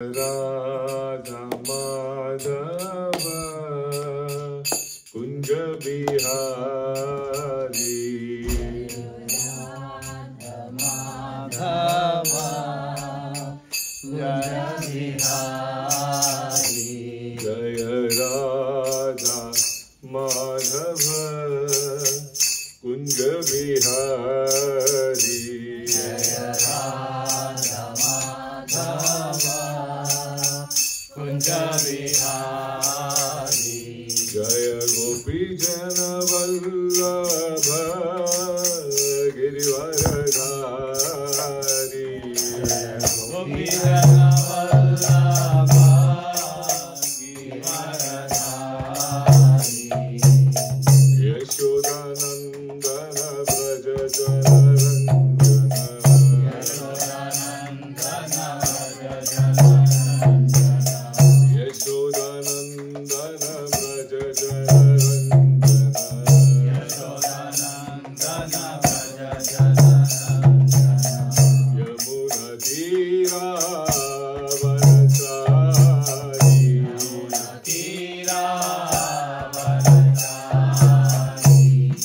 Radha Madhava Kunja Bihari Radha Madhava Kunja Bihari Jaya Radha Madhava Kunja Bihari Jaya Radha Madhava Kunja Bihari Jaya Gopi Jana Vallabha Girivaradhari Gopi Jana Vallabha Girivaradhari Yashodanandana Braja Janarandana Yashodanandana Braja Janarandana Yamuna Tira Vanachari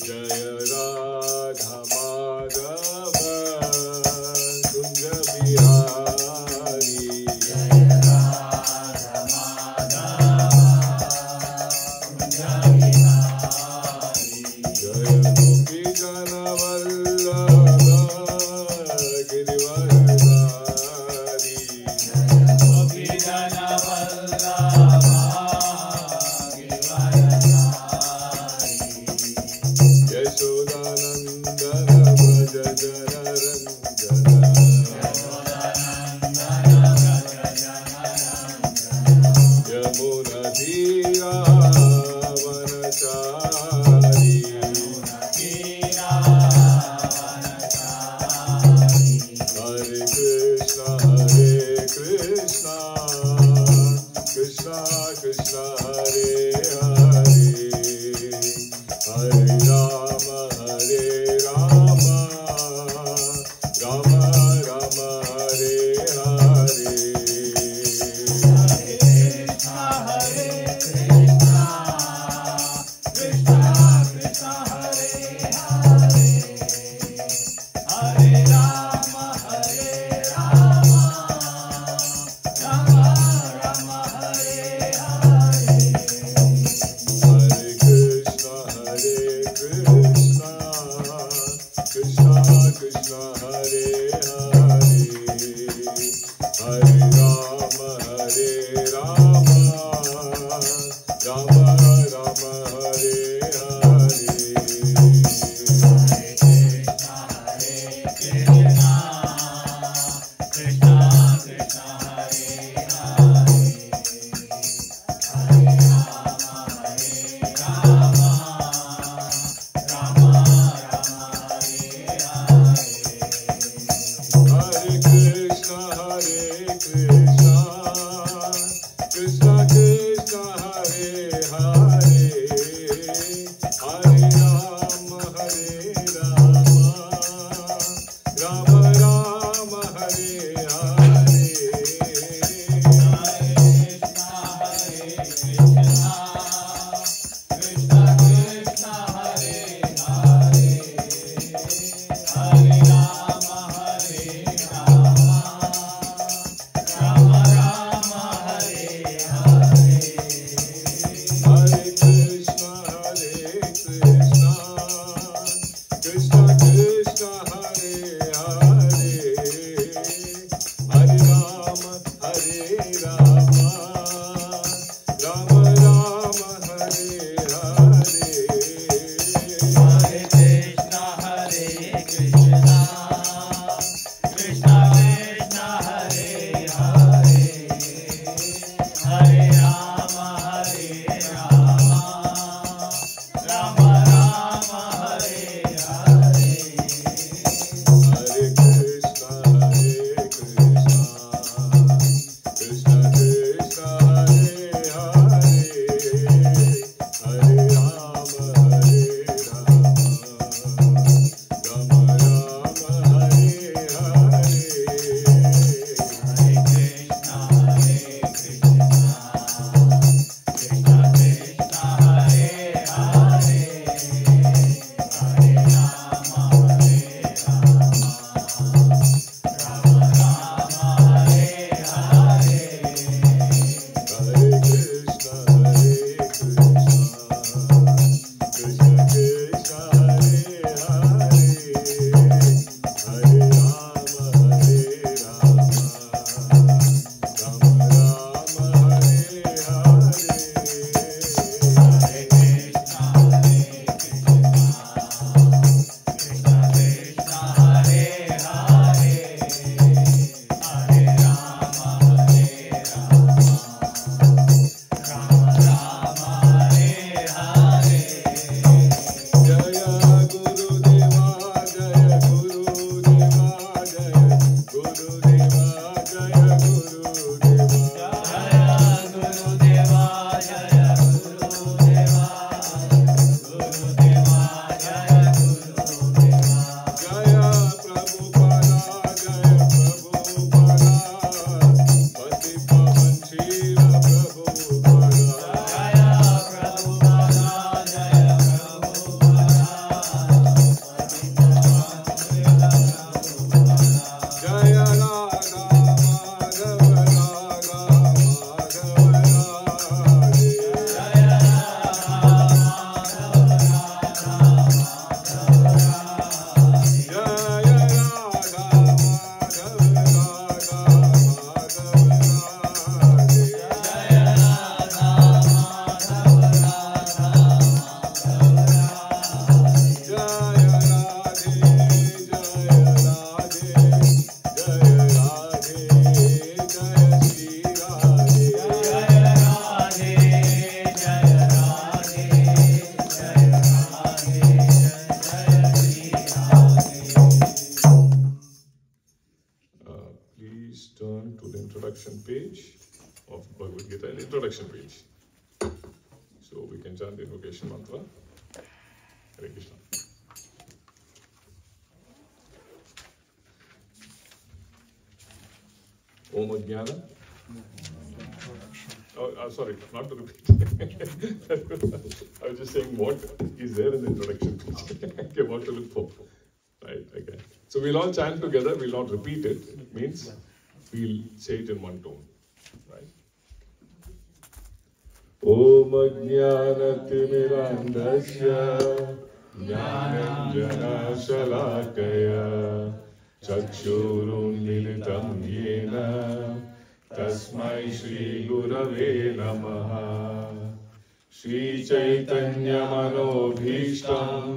Jaya Radha Madhava Kunja Bihari Jaya Gopi Jana Vallabha Girivaradhari Yashodanandana Braja Janarandana Yamuna Tira Vanachari Hare Krishna Krishna Krishna Hare Hare Hare Rama Rama Rama Hare Hare second page of Bhagavad Gita, an introduction page. So we can chant the invocation mantra. Hare Krishna. Om Ajnana. Oh, sorry, not to repeat. I was just saying what is there in the introduction page. Okay, what to look for. Right, okay. So we'll all chant together, we'll not repeat it. It means we'll say it in one tone. Right? Om Ajnanatimirandasya Jnananjana Shalakaya Chakshurunmilitam Yena Tasmai Shri Gurave Namaha Shri Chaitanya Manobhishtam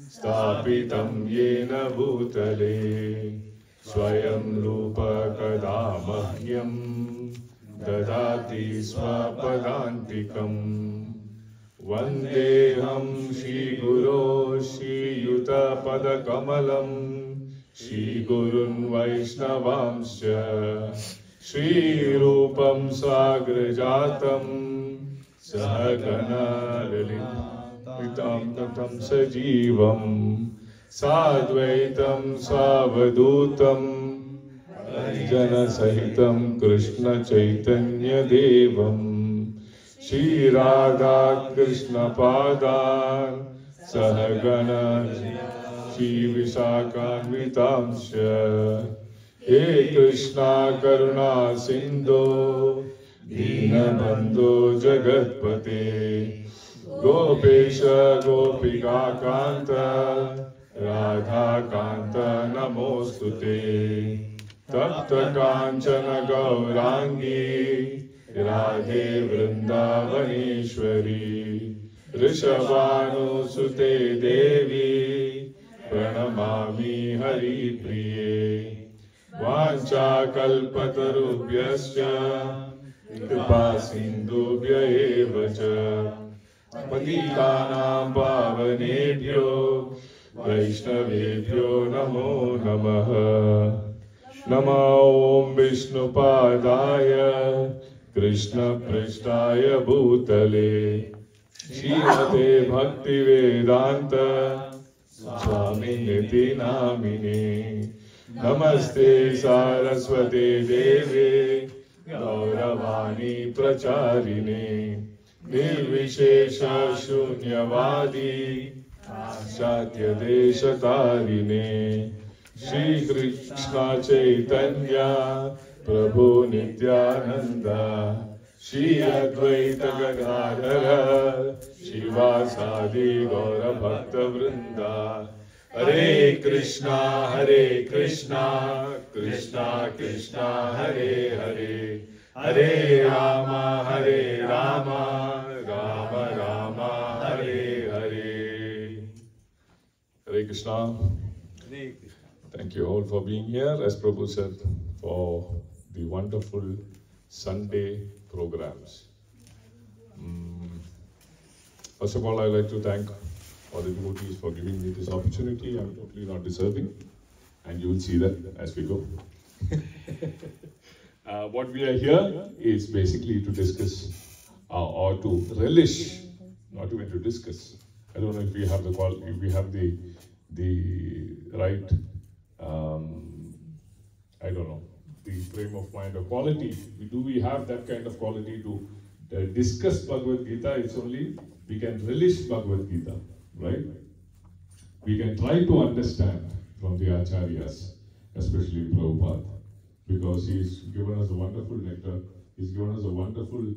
Stapitam Yena Bhutale Swayam Rupa Kadamahyam Dadati Swapadantikam Vandeham Shri Guru Shri Yuta Padakamalam Shri Gurun Vaishnavamsya Shri Rupam Sagrajatam Sahagana Lalitam Tatam Sajivam Sadvaitam Savadutam Jana Sahitam Krishna Chaitanya Devam Shri Radha Krishna Padan Sahagana Shri Vishakhanvitamsya He Krishna Karuna Sindhu Deenabandhu Jagatpate Gopesha Gopika Kanta Radha Kanta Namostute Tapta Kanchana Gaurangi Radhe Vrindavaneshwari Rishabhanu Sute Devi Pranamami Hari Priye Vancha Kalpatarubhyasya Kripa Sindhubhya Evacha Patitanam Pavanebhyo Vaishnavebhyo Namo Namaha Namo Om Vishnupadaya Krishna Prishtaya Bhutale Srimate Bhakti Vedanta Swami Niti Namine Namaste Saraswate Deve Gauravani Pracharine Nirvishesha Shunyavadi Ashatya Deshatarine Shri Krishna Chaitanya Prabhu Nityananda Shri Advaita Gadadhara Shivasadi Gaura Bhakta Vrinda Hare Krishna Krishna Krishna Hare Hare Hare Rama Rama Rama Hare Hare. Hare Krishna. Thank you all for being here, as Prabhu said, for the wonderful Sunday programs. First of all, I'd like to thank all the devotees for giving me this opportunity. I'm totally not deserving, and you will see that as we go. What we are here is basically to discuss or to relish, not even to discuss. I don't know if we have the if we have the right. I don't know, the frame of mind or quality. Do we have that kind of quality to discuss Bhagavad Gita? It's only we can relish Bhagavad Gita, right? We can try to understand from the Acharyas, especially Prabhupada, because he's given us a wonderful nectar, he's given us a wonderful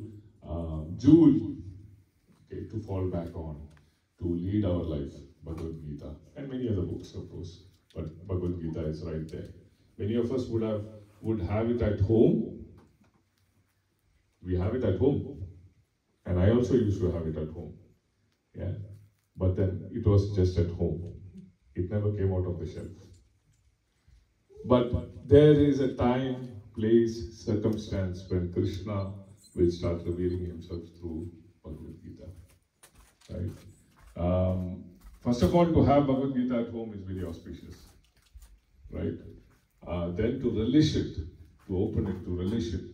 jewel, okay, to fall back on, to lead our life, Bhagavad Gita, and many other books, of course, but Bhagavad Gita is right there. Many of us would have it at home. We have it at home, and I also used to have it at home. Yeah, but then it was just at home. It never came out of the shelf. But there is a time, place, circumstance when Krishna will start revealing himself through Bhagavad Gita. Right? First of all, to have Bhagavad Gita at home is very auspicious. Right? Then to relish it, to open it, to relish it,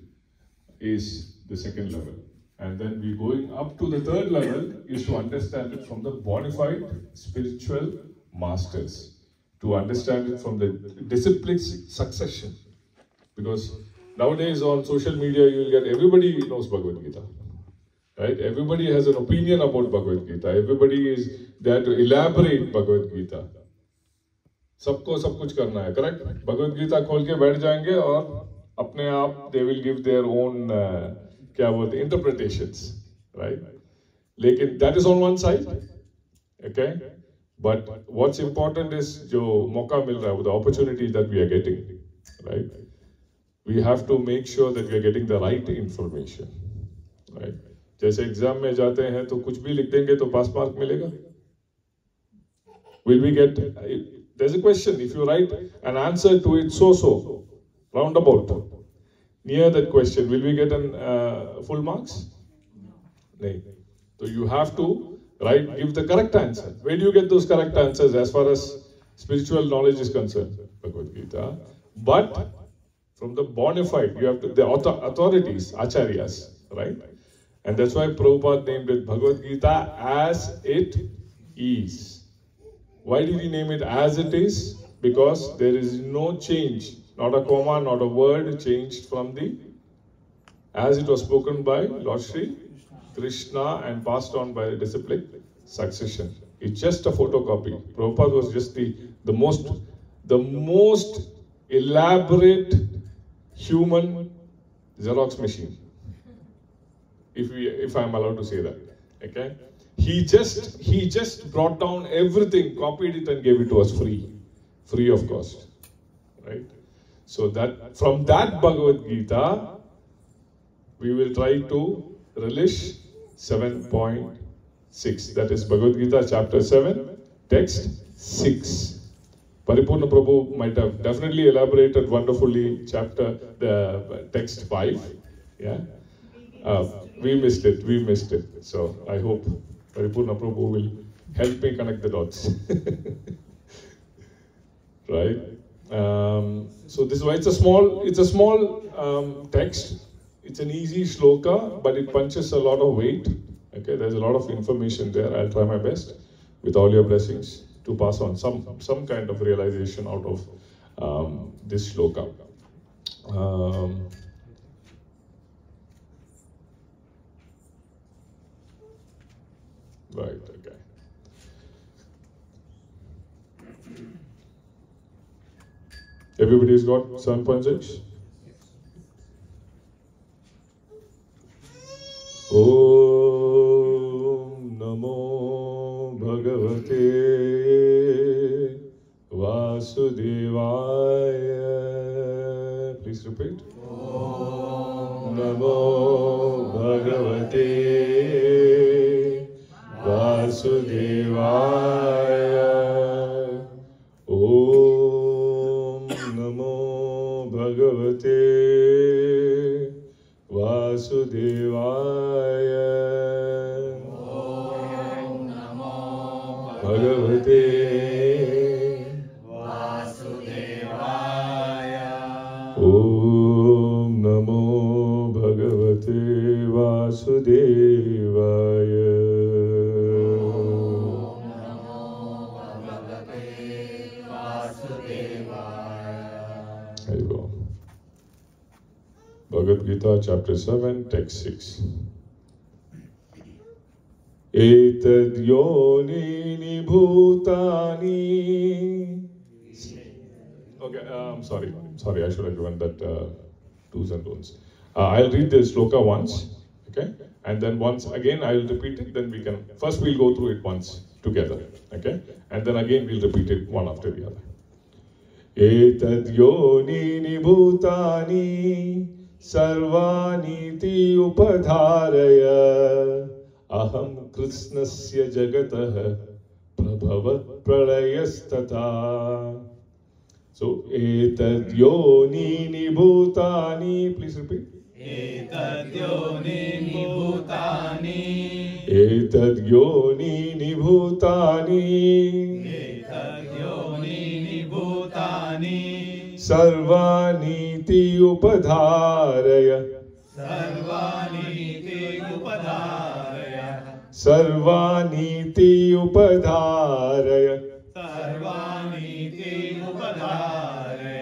is the second level. And then we going up to the third level is to understand it from the bona fide spiritual masters, to understand it from the disciplines succession. Because nowadays on social media you will get everybody knows Bhagavad Gita. Right? Everybody has an opinion about Bhagavad Gita. Everybody is there to elaborate Bhagavad Gita. सबको सब कुछ करना है, correct? Bhagavad Gita खोल के बैठ जाएंगे और अपने आप they will give their own क्या बोलते interpretations, right? लेकिन that is on one side, okay? But what's important is जो मौका मिल रहा है, the opportunity that we are getting, right? We have to make sure that we are getting the right information, right? जैसे exam में जाते हैं तो कुछ भी लिख देंगे तो पास मार्क मिलेगा? Will we get? There's a question. If you write an answer to it so roundabout near that question, will we get an full marks? No. So you have to give the correct answer. Where do you get those correct answers as far as spiritual knowledge is concerned? Bhagavad Gita. But from the bona fide, you have to the authorities, acharyas, right? And that's why Prabhupada named it Bhagavad Gita as it is. Why did he name it as it is? Because there is no change, not a comma, not a word changed from as it was spoken by Lord Shri Krishna and passed on by the disciplic succession. It's just a photocopy. Prabhupada was just the most elaborate human Xerox machine. If I'm allowed to say that, okay? He just brought down everything, copied it and gave it to us free of cost, right? So that from that Bhagavad Gita, we will try to relish 7.6. That is Bhagavad Gita chapter 7, text 6. Paripurna Prabhu might have definitely elaborated wonderfully the text 5. Yeah, we missed it. So I hope Paripurna Prabhu will help me connect the dots. Right? So this is why it's a small text. It's an easy shloka, but it punches a lot of weight. Okay, there's a lot of information there. I'll try my best with all your blessings to pass on some kind of realization out of this shloka. Right, okay. Everybody's got 7.6? Om Namo Bhagavate Vasudevaya. Please repeat. Om Namo Bhagavate Vasudevaya. Om Namo Bhagavate Vasudevaya. Om Namo Bhagavate Vasudevaya. Om Namo Bhagavate Vasudevaya. There you go. Bhagavad Gita chapter 7, text 6. Etad yonini bhutani. Okay, sorry, I should have given that do's and don'ts. I'll read the shloka once, okay? And then once again I'll repeat it, then first we'll go through it once together, okay? And then again we'll repeat it one after the other. Etad yonini bhutani sarvani ti upadharaya aham krishnasya jagatah prabhava pralayastata. So, etad yonini bhutani, please repeat. Etad yonini bhutani. Etad yonini bhutani. Etad yonini bhutani. Sarvani ti upadharaya. सर्वानीति उपधारय सर्वानीति उपधारय सर्वानीति उपधारय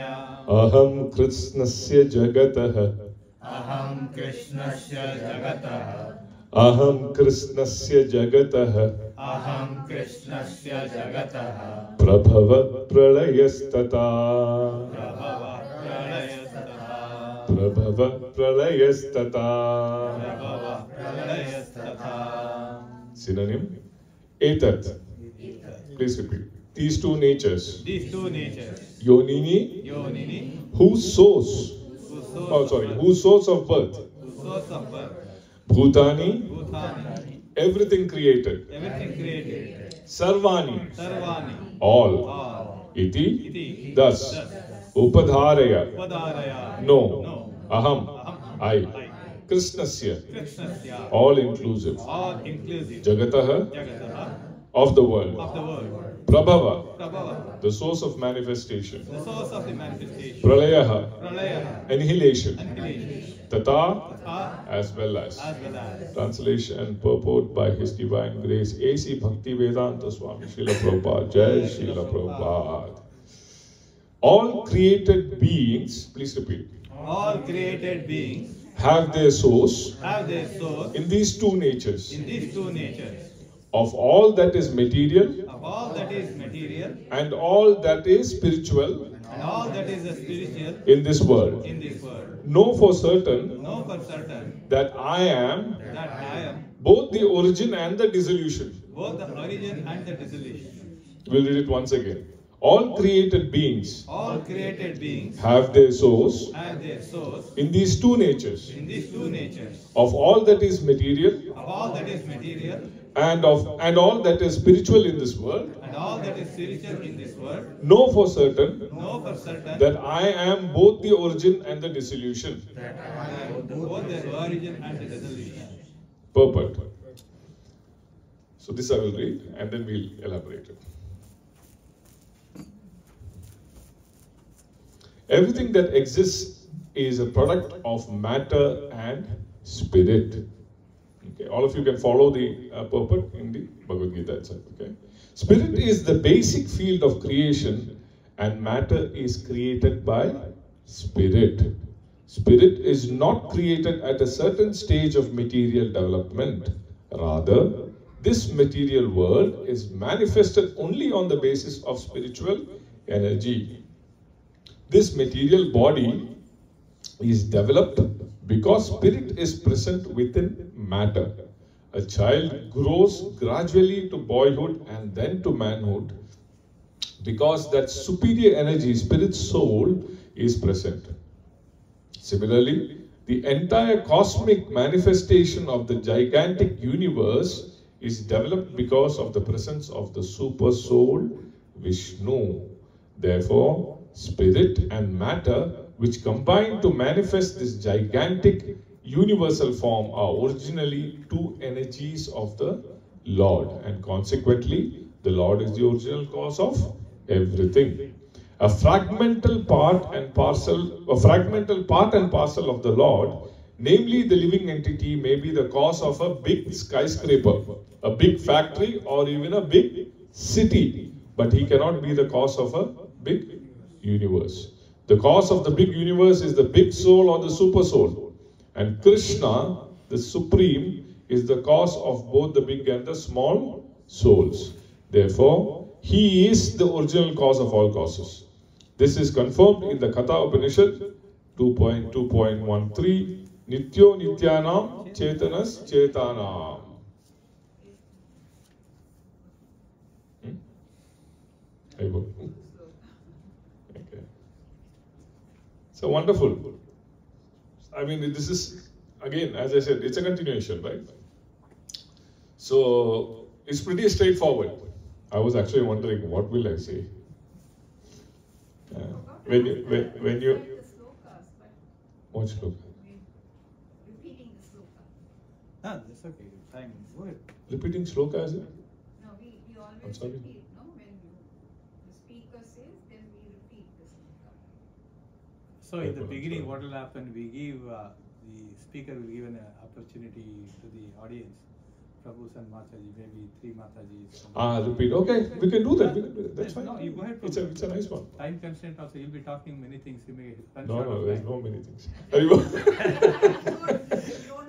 अहं कृष्णस्य जगतः अहं कृष्णस्य जगतः अहं कृष्णस्य जगतः अहं कृष्णस्य जगतः प्रभव प्रलयस्तथा प्रभव प्रलयस्तथा प्रभव प्रलयस्तथा प्रभव प्रलयस्तथा Synonym etat. Please repeat. These two natures. These two natures, Yonini, Yonini, whose source? Whose source of birth? source of birth, Bhutani, Bhutani, everything created. everything created, Sarvani, Sarvani, all. all, Iti, Iti, thus. Upadharaya, Upadaraya, no. no, Aham, Aham, I. Krishnasya, Krishnasya, all inclusive. all inclusive, Jagataha, Jagataha, of the world. of the world, Prabhava, Prabhava, the source of manifestation. the source of the manifestation, Pralayaha, Pralaya, annihilation. annihilation, Tata, Tha, as well as. as well as. Translation and purport by His Divine Grace, A.C. Bhakti Vedanta Swami Srila Prabhupada. Jai Srila Prabhupada. All created beings, please repeat, All created beings have their source have their source in these two natures. in these two natures, Of all that is material of all that is material and all that is spiritual and all that is spiritual in this world. in this world. Know for certain Know for certain that I am that I am both the origin and the dissolution. both the origin and the dissolution. We'll read it once again. All created beings All created beings have their source have their source in these two natures. in these two natures, Of all that is material of all that is material and all that is spiritual in this world. and all that is spiritual in this world. Know for certain Know for certain that I am both the origin and the dissolution. that I am both the origin and the dissolution. Perfect. So this I will read and then we'll elaborate it. Everything that exists is a product of matter and spirit. Okay, all of you can follow the purport in the Bhagavad Gita itself. Okay, spirit is the basic field of creation, and matter is created by spirit. Spirit is not created at a certain stage of material development. Rather, this material world is manifested only on the basis of spiritual energy. This material body is developed because spirit is present within matter. A child grows gradually to boyhood and then to manhood because that superior energy, spirit soul, is present. Similarly, the entire cosmic manifestation of the gigantic universe is developed because of the presence of the super soul, Vishnu. Therefore, spirit and matter, which combine to manifest this gigantic universal form, are originally two energies of the Lord, and consequently, the Lord is the original cause of everything. A fragmental part and parcel of the Lord, namely the living entity, may be the cause of a big skyscraper, a big factory, or even a big city, but he cannot be the cause of a big universe. The cause of the big universe is the big soul or the super soul. And Krishna, the supreme, is the cause of both the big and the small souls. Therefore, he is the original cause of all causes. This is confirmed in the Katha Upanishad 2.2.13, Nityo Nityanam Chetanas Chetanam. Okay. So wonderful. I mean, this is, again, as I said, it's a continuation, right? So it's pretty straightforward. I was actually wondering, what will I say? When you what sloka? Repeating the sloka. Ah, that's okay. Fine. Go ahead. Repeating sloka, is it? No, we I'm always sorry. repeat, no? When the speaker says, then we repeat the sloka. So in the beginning, what will happen? We give the speaker will give an opportunity to the audience. Prabhu's and Mataji, maybe 3 Matajis. Repeat. Okay, we can do that. That's fine. No, you go ahead. It's a nice one. Time constraint also, you'll be talking many things. You may run No, short of there's time. no many things. You don't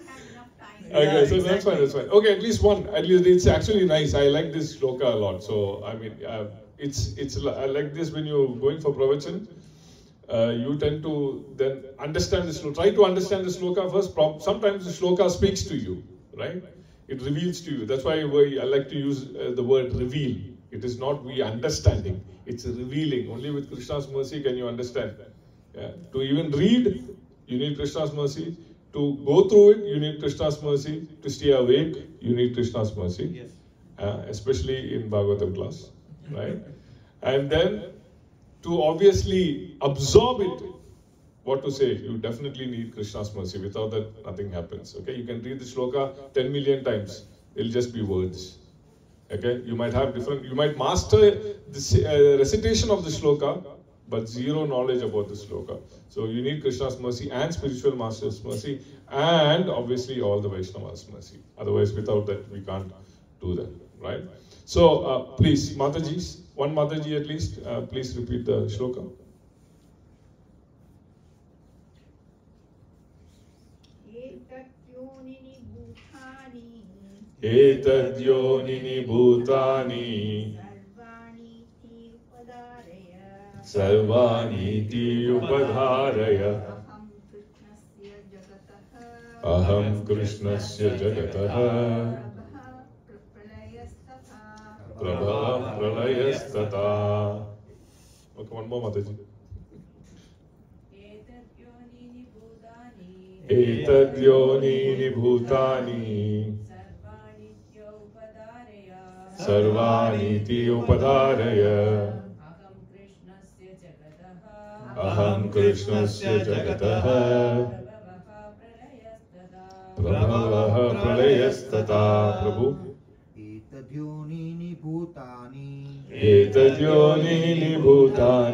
have enough time. Okay, so that's fine, that's fine. Okay, at least one. At least it's actually nice. I like this shloka a lot. So, I mean, I like this when you're going for pravachan. You tend to then understand the shloka. Try to understand the shloka first. Sometimes the shloka speaks to you, right? It reveals to you. That's why I like to use the word reveal. It is not we understanding. It's revealing. Only with Krishna's mercy can you understand. Yeah. To even read, you need Krishna's mercy. To go through it, you need Krishna's mercy. To stay awake, you need Krishna's mercy. Yes. Especially in Bhagavatam class, right? And then to obviously absorb it, what to say, you definitely need Krishna's mercy. Without that, nothing happens. Okay, you can read the shloka 10 million times. It'll just be words. Okay, you might master the recitation of the shloka, but zero knowledge about the shloka. So you need Krishna's mercy and spiritual master's mercy, and obviously all the Vaishnavas' mercy. Otherwise, without that, we can't do that, right? So please, Matajis, one Mataji at least, please repeat the shloka. Etadyonini bhutani sarvaniti upadharaya aham krishnasya jagataha prabha pralayastata. Okay, one more Mataji. Etadyonini bhutani sarvaniti upadharaya aham krishnasya jagataha prabhavaha pralayastata. Prabhu. Etadyonini bhutani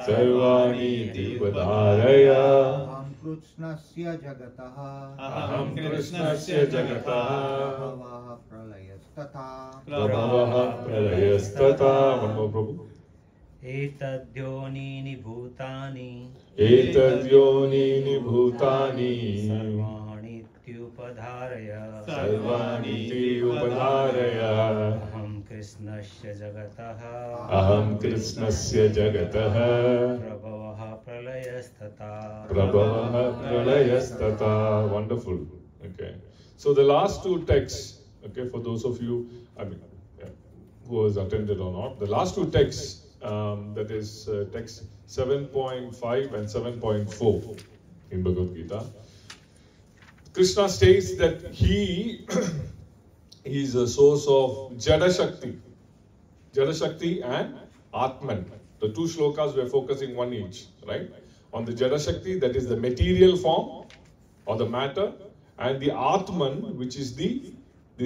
sarvani tipadharaya aham krishnasya jagataha aham krishnasya jagataha prabhavaha pralayastata. prabhavaha pralayastata. One more, Prabhu. Etadyonini bhutani Etadyonini bhutani sarvani tyupadharaya sarvani upadharaya aham krishnasya jagataha aham krishnasya jagataha prabhavaha pralayastata. prabhavaha pralayastata. Wonderful. Okay. So the last two texts, okay, for those of you, I mean, who has attended or not, the last two texts, that is text 7.5 and 7.4 in Bhagavad Gita. Krishna states that he is a source of Jada Shakti and Atman. The two shlokas we are focusing one each, right? On the Jada Shakti, that is the material form or the matter, and the Atman, which is the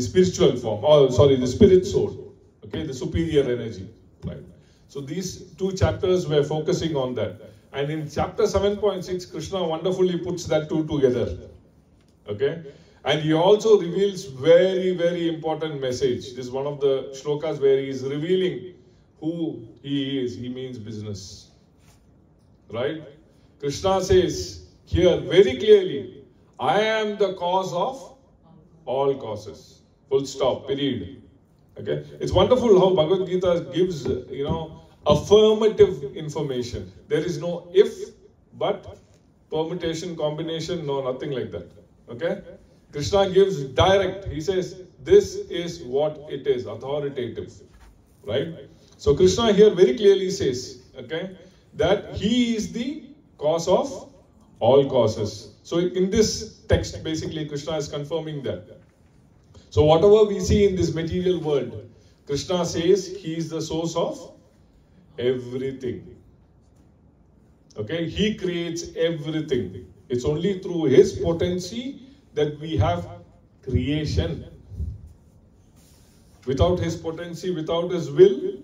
spiritual form, or sorry, the spirit soul, okay, the superior energy, right? So these two chapters we're focusing on that. And in chapter 7.6, Krishna wonderfully puts that two together. Okay? And he also reveals very, very important message. This is one of the shlokas where he is revealing who he is. He means business. Right? Krishna says here very clearly, I am the cause of all causes. Full stop, period. Okay? It's wonderful how Bhagavad Gita gives, affirmative information. There is no if, but, permutation, combination, no, nothing like that. Okay? Krishna gives direct. He says, this is what it is, authoritative. Right? So Krishna here very clearly says, okay, that he is the cause of all causes. So in this text, basically, Krishna is confirming that. So whatever we see in this material world, Krishna says he is the source of everything. Okay, he creates everything. It's only through his potency that we have creation. Without his potency, without his will,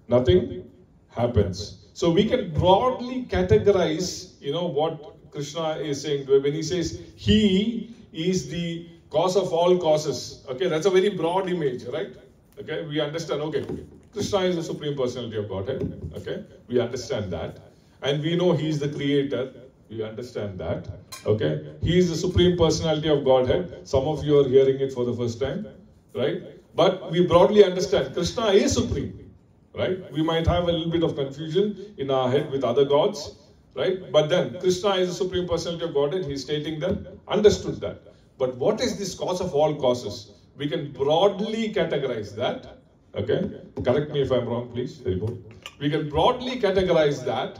nothing happens. So we can broadly categorize, what Krishna is saying when he says he is the cause of all causes. Okay, that's a very broad image, right? Okay, we understand. Okay, Krishna is the Supreme Personality of Godhead. Okay, we understand that, and we know he is the Creator. We understand that. Okay, he is the Supreme Personality of Godhead. Some of you are hearing it for the first time, right? But we broadly understand Krishna is supreme. Right? We might have a little bit of confusion in our head with other gods, right? But then Krishna is the Supreme Personality of Godhead. He's stating that, understood that. But what is this cause of all causes? We can broadly categorize that. Okay? Correct me if I'm wrong, please. Very good. We can broadly categorize that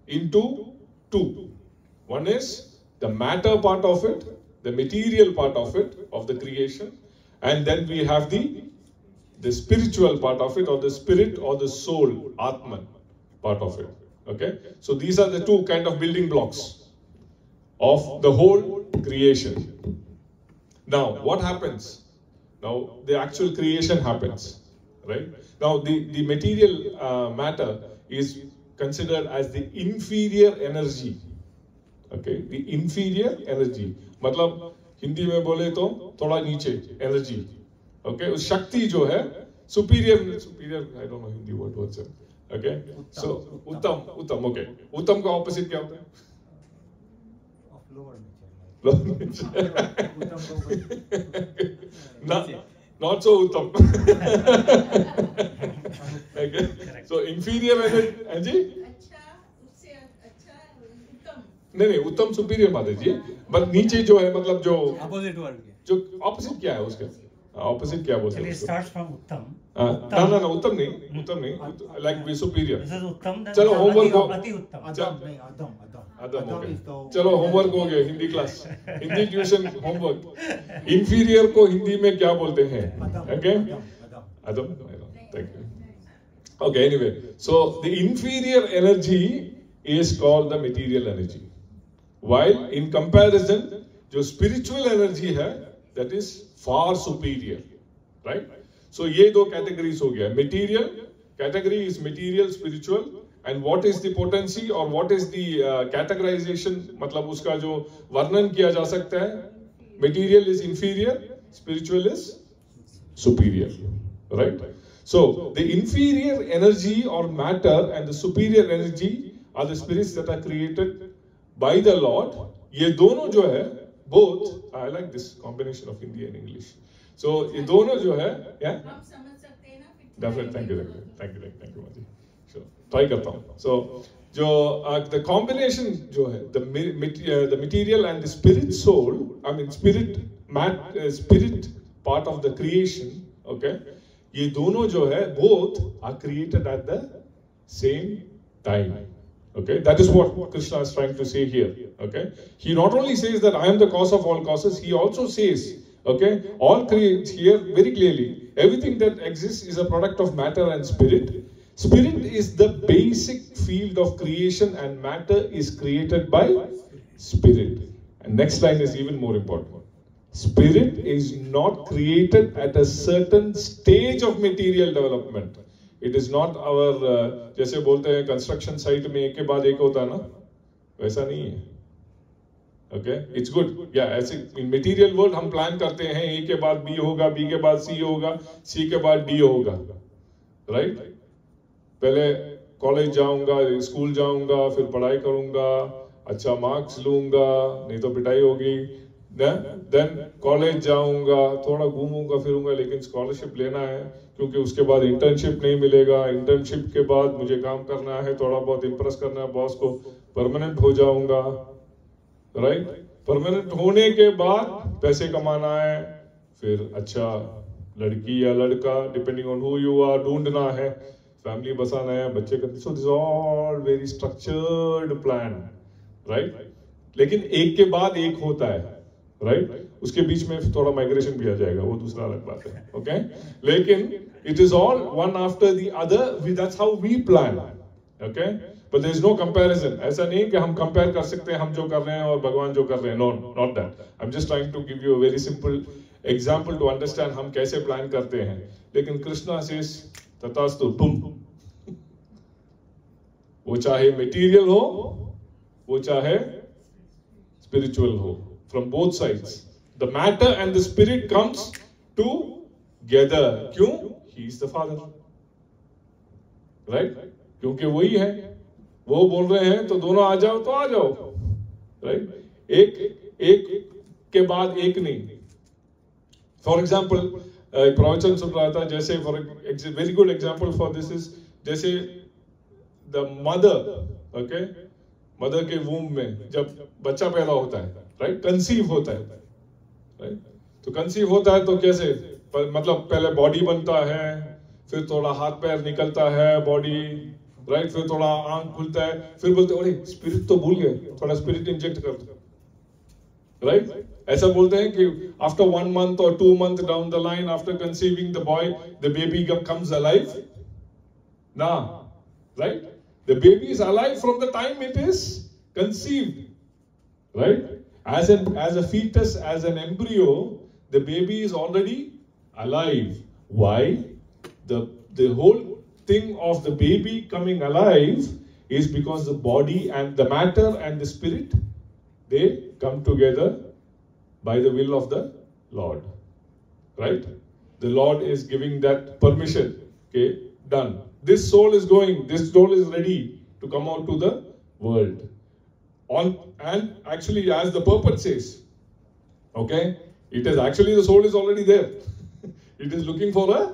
into two. One is the matter part of it, the material part of it, of the creation, and then we have the spiritual part of it, or the spirit or the soul, Atman part of it. Okay? So these are the two kind of building blocks of the whole creation. Now, what happens? Now, the actual creation happens. Right? Now, the material matter is considered as the inferior energy. Okay? The inferior energy. मतलब हिंदी में बोले तो थोड़ा नीचे energy. Okay, उस शक्ति जो है superior, I don't know Hindi word what's it. Okay, so उत्तम, okay. उत्तम का opposite क्या होता है? Lower nature. Not so उत्तम. Okay, so inferior energy. नहीं उत्तम superior बात है जी. But नीचे जो है मतलब जो opposite word जो opposite क्या है उसका? Opposite क्या बोलते हैं? It starts from उत्तम. ना उत्तम नहीं, like we superior. This is उत्तम. चलो homework हो. अति उत्तम. अदम हो गया. चलो homework हो गया Hindi class. Hindi tuition homework. Inferior को हिंदी में क्या बोलते हैं? Okay? Adam. Thank you. Okay, anyway. So the inferior energy is called the material energy. While in comparison, जो spiritual energy है, that is far superior, right? So ये दो categories हो गया. Material category is material, spiritual, and what is the potency or what is the categorization? मतलब उसका जो वर्णन किया जा सकता है. Material is inferior, spiritual is superior, right? So the inferior energy or matter and the superior energy are the spirits that are created by the Lord. ये दोनों जो है, both, I like this combination of Hindi and English. So ये दोनों जो है, yeah? Definitely, thank you, Maji. Sure, try करता हूँ. So जो the combination जो है, the material and the spirit soul, I mean spirit part of the creation, okay? ये दोनों जो है, both are created at the same time. Okay, that is what Krishna is trying to say here. Okay, he not only says that I am the cause of all causes, he also says, okay, all creates here very clearly. Everything that exists is a product of matter and spirit. Spirit is the basic field of creation, and matter is created by spirit. And next line is even more important. Spirit is not created at a certain stage of material development. It is not our जैसे बोलते हैं construction site में एक के बाद एक होता है ना, वैसा नहीं है. Okay, it's good. Yeah, ऐसे in material world हम plan करते हैं A के बाद B होगा, B के बाद C होगा, C के बाद D होगा, right? पहले कॉलेज जाऊंगा, स्कूल जाऊंगा, फिर पढ़ाई करूंगा, अच्छा मार्क्स लूंगा, नहीं तो पिटाई होगी. Then कॉलेज जाऊंगा, थोड़ा घूमूंगा फिरूंगा, लेकिन स्कॉलरशिप लेना है क्योंकि उसके बाद इंटर्नशिप नहीं मिलेगा. इंटर्नशिप के बाद मुझे काम करना है, थोड़ा बहुत इंप्रेस करना है बॉस को, परमानेंट हो जाऊंगा, राइट? परमानेंट होने के बाद पैसे कमाना है, फिर अच्छा लड़की या लड़का depending on who you are ढूंढना है, फैमिली बसाना है, बच्चे करते. So this all very structured plan, right? लेकिन एक के बाद एक होता है, राइट? उसके बीच में थोड़ा माइग्रेशन भी आ जाएगा, वो दूसरा अलग बात है. ओके, लेकिन it is all one after the other. That's how we plan. Okay, but there is no comparison. ऐसा नहीं कि हम कंपेयर कर सकते हैं हम जो कर रहे हैं और भगवान जो कर रहे हैं. No, not that. I am just trying to give you a very simple example to understand हम कैसे प्लान करते हैं. लेकिन कृष्णा सेज तथास्तु, तुम वो चाहे मटेरियल हो, वो चाहे spiritual हो, from both sides. The matter and the spirit comes together. क्यों? He is the Father. Right? क्योंकि वही है, वो बोल रहे हैं तो दोनों आ जाओ तो आ जाओ. Right? एक के बाद एक नहीं. For example, प्रवचन सुन रहा था, जैसे very good example for this is जैसे the mother, okay, mother के womb में जब बच्चा पैदा होता है, right, conceive होता है, right, तो conceive होता है तो कैसे, मतलब पहले body बनता है, फिर थोड़ा हाथ पैर निकलता है body, right, फिर थोड़ा आंख खुलता है, फिर बोलते हैं अरे स्पिरिट तो भूल गए, थोड़ा स्पिरिट इंजेक्ट कर दो, right? ऐसा बोलते हैं कि after 1 month or 2 months down the line after conceiving the boy, the baby comes alive. Nah, right? The baby is alive from the time it is conceived, right? As a fetus, as an embryo, the baby is already alive. Why? The whole thing of the baby coming alive is because the body and the matter and the spirit, they come together by the will of the Lord, right? The Lord is giving that permission. Okay, done. This soul is going, this soul is ready to come out to the world. And actually, as the purport says, okay, it is actually the soul is already there. It is looking for a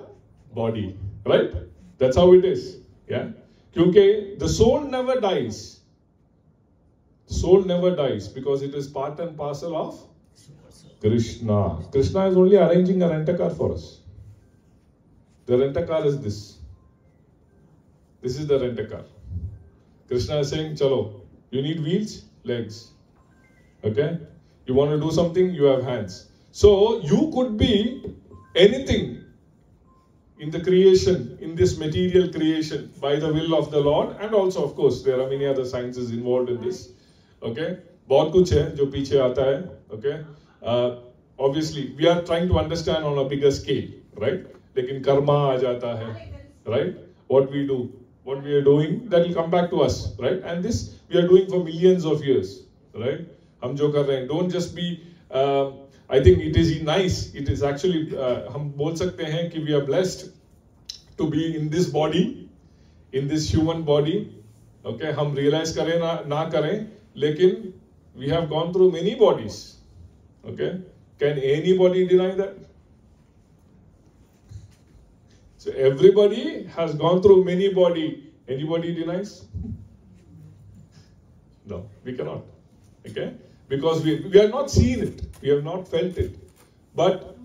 body, right? That's how it is. Yeah, because the soul never dies. Soul never dies because it is part and parcel of Krishna. Krishna is only arranging a rent-a-car for us. The rent-a-car is this. This is the rent-a-car. Krishna is saying, chalo, you need wheels, legs. Okay? You want to do something, you have hands. So, you could be anything in the creation, in this material creation, by the will of the Lord. And also, of course, there are many other sciences involved in this. Okay? बहुत कुछ है जो पीछे आता है. Okay? Obviously, we are trying to understand on a bigger scale, right? लेकिन कर्मा आ जाता है, right? What we do, what we are doing, that will come back to us, right? And this we are doing for millions of years, right? हम जो कर रहे हैं, don't just be. I think it is nice. It is actually हम बोल सकते हैं कि we are blessed to be in this body, in this human body. Okay, हम realize करें ना करें, लेकिन we have gone through many bodies. Okay, can anybody deny that? So everybody has gone through many bodies. Anybody denies? No, we cannot. Okay, because we have not seen it, we have not felt it. But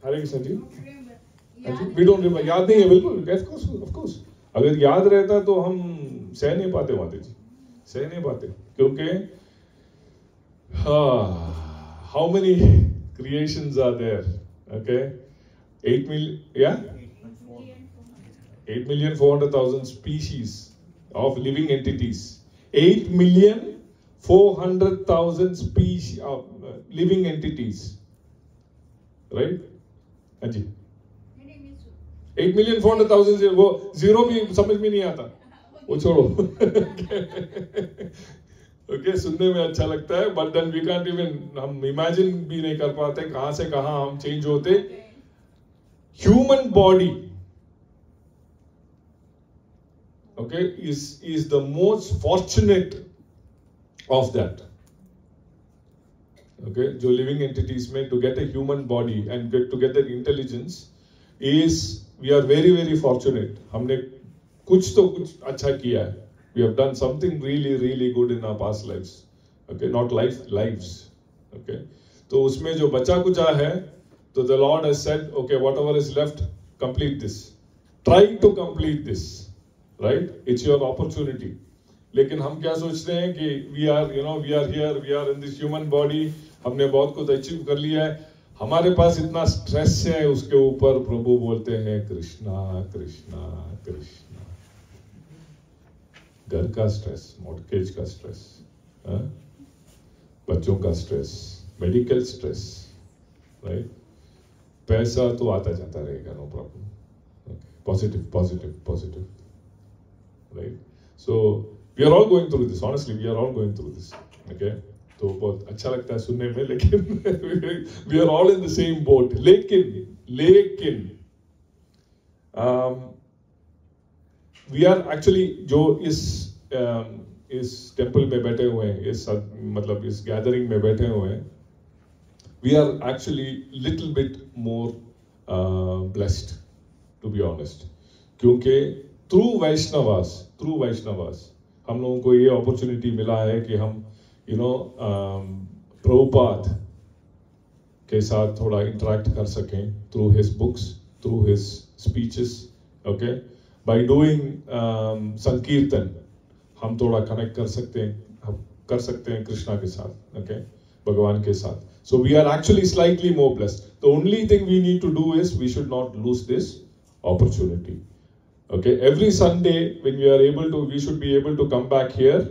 Hare Krishna ji, we don't remember. याद नहीं है बिल्कुल. Of course. अगर याद रहता तो हम सह नहीं पाते माते जी, सह नहीं पाते, क्योंकि how many creations are there? Okay, 8 million, yeah, 8,400,000 species of living entities. 8,400,000 species of living entities, right? Anji, 8,400,000 वो zero भी समझ में नहीं आता, वो छोड़ो. Okay, सुनने में अच्छा लगता है, but then we can't even, हम imagine भी नहीं कर पाते कहाँ से कहाँ हम change होते. Human body, okay, is the most fortunate of that. Okay, जो living entities में to get a human body and to get that intelligence is, we are very very fortunate. हमने कुछ तो कुछ अच्छा किया है. We have done something really, really good in our past lives. Okay, not lives. Okay, तो उसमें जो बचा कुचा है, तो the Lord has said, okay, whatever is left, complete this. Try to complete this, right? It's your opportunity. लेकिन हम क्या सोचते हैं कि we are here, we are in this human body. हमने बहुत कुछ अचीव कर लिया है. हमारे पास इतना स्ट्रेस है, उसके ऊपर प्रभु बोलते हैं कृष्णा कृष्णा कृष्णा. घर का स्ट्रेस, मॉर्गेज का स्ट्रेस, बच्चों का स्ट्रेस, मेडिकल स्ट्रेस, राइट? पैसा तो आता जाता रहेगा, no problem. Positive, right? So we are all going through this. Honestly, we are all going through this. Okay. तो बहुत अच्छा लगता है सुनने में, लेकिन we are all in the same boat. लेकिन we are actually जो इस टेम्पल में बैठे हुए हैं, मतलब इस गैदरिंग में बैठे हुए हैं, we are actually little bit more blessed, to be honest. क्योंकि through Vaishnavas हम लोगों को ये opportunity मिला है कि हम प्रभुपाद के साथ थोड़ा इंटरेक्ट कर सकें through his books, through his speeches, okay? By doing संकीर्तन हम थोड़ा कनेक्ट कर सकते हैं कृष्णा के साथ, okay? भगवान के साथ. So we are actually slightly more blessed. The only thing we need to do is we should not lose this opportunity. Okay, every Sunday when we are able to, we should be able to come back here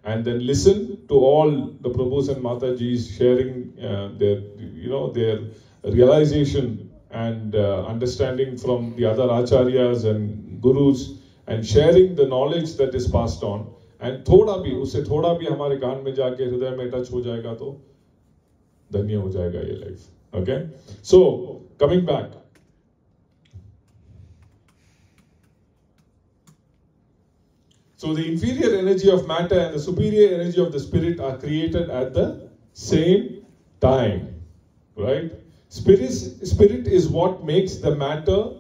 and then listen to all the Prabhus and Matajis sharing their realization and understanding from the other acharyas and gurus and sharing the knowledge that is passed on. And उससे थोड़ा भी हमारे कान में जाके हृदय में touch हो जाएगा तो धन्य हो जाएगा ये life. Okay, so coming back. So the inferior energy of matter and the superior energy of the spirit are created at the same time, right? Spirit is what makes the matter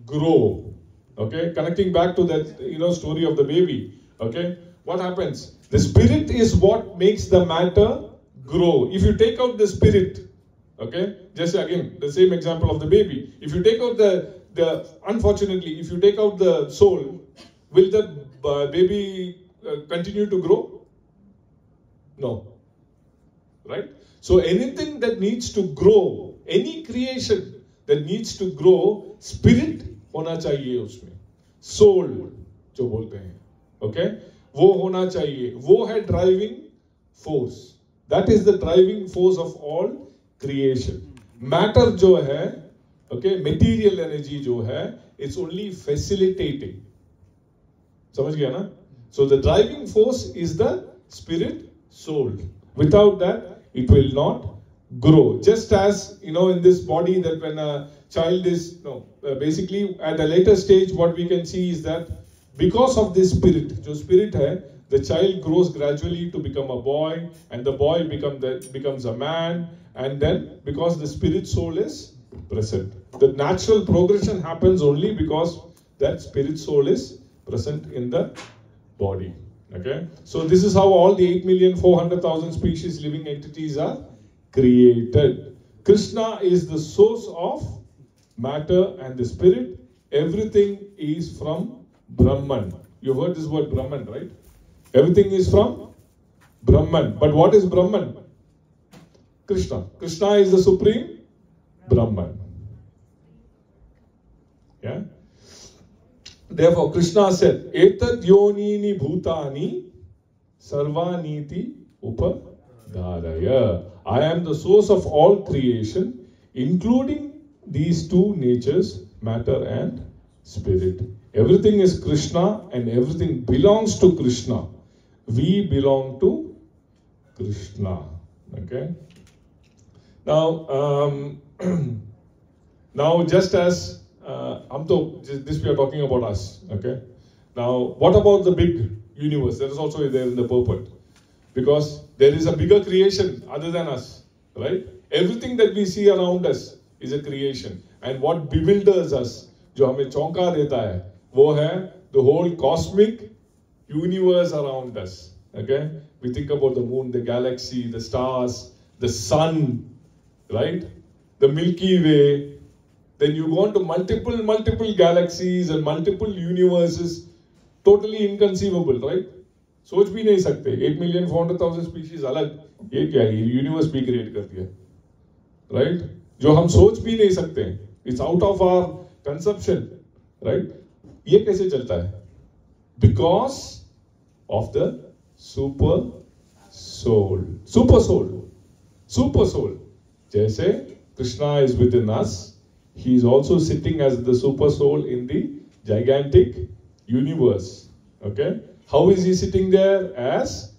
grow. Okay, connecting back to that story of the baby. Okay, what happens? The spirit is what makes the matter grow. If you take out the spirit, okay, just again the same example of the baby. If you take out unfortunately, if you take out the soul, will the baby continue to grow? No. Right? So anything that needs to grow, any creation that needs to grow, spirit होना चाहिए उसमें. Soul जो बोलते हैं. Okay? वो होना चाहिए. वो है driving force. That is the driving force of all creation. Matter जो है, okay, material energy जो है, it's only facilitating. समझ गया ना? So the driving force is the spirit soul. Without that, it will not grow. Just as, in this body that when a child is, basically at a later stage, what we can see is that because of this spirit, जो spirit है, the child grows gradually to become a boy, and the boy becomes a man, and then because the spirit soul is present. The natural progression happens only because that spirit soul is present in the body. Okay, so this is how all the 8,400,000 species living entities are created. Krishna is the source of matter and the spirit. Everything is from Brahman. You've heard this word Brahman, right? Everything is from Brahman. But what is Brahman? Krishna. Krishna is the supreme Brahman. Yeah. Therefore, Krishna said, "Etad yonini bhutani sarvaniti upadharaya." I am the source of all creation, including these two natures, matter and spirit. Everything is Krishna and everything belongs to Krishna. We belong to Krishna. Okay. Now, just as this we are talking about us, okay? Now, what about the big universe? That is also there in the purport. Because there is a bigger creation other than us, right? Everything that we see around us is a creation. And what bewilders us, जो हमें चौंका देता है, वो है the whole cosmic universe around us, okay? We think about the moon, the galaxy, the stars, the sun, right? The Milky Way. Then you go on to multiple galaxies and multiple universes, totally inconceivable, right? सोच भी नहीं सकते. 8,400,000 species अलग, ये क्या है? Universe भी create कर दिया, right? जो हम सोच भी नहीं सकते. It's out of our conception, right? ये कैसे चलता है? Because of the super soul. जैसे Krishna is within us. He is also sitting as the super soul in the gigantic universe. Okay? How is he sitting there? As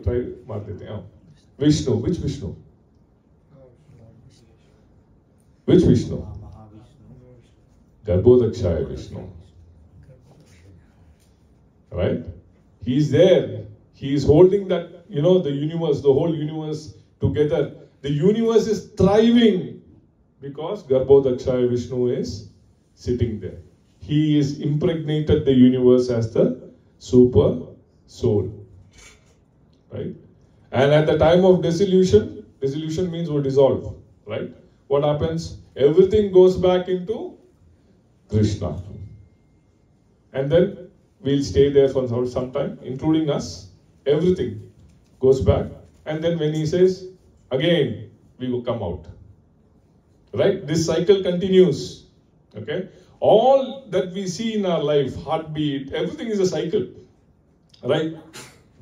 try mark dete hain. Vishnu. Which Vishnu? Which Vishnu? Garbhodakshaya Vishnu. Right? He is there. He is holding that, the universe, the whole universe together. The universe is thriving because Garbhodakshaya Vishnu is sitting there. He is impregnated the universe as the super soul. Right? And at the time of dissolution means we dissolve. Right? What happens? Everything goes back into Krishna. And then we'll stay there for some time, including us. Everything goes back. And then when he says, again, we will come out. Right? This cycle continues. Okay? All that we see in our life, heartbeat, everything is a cycle. Right?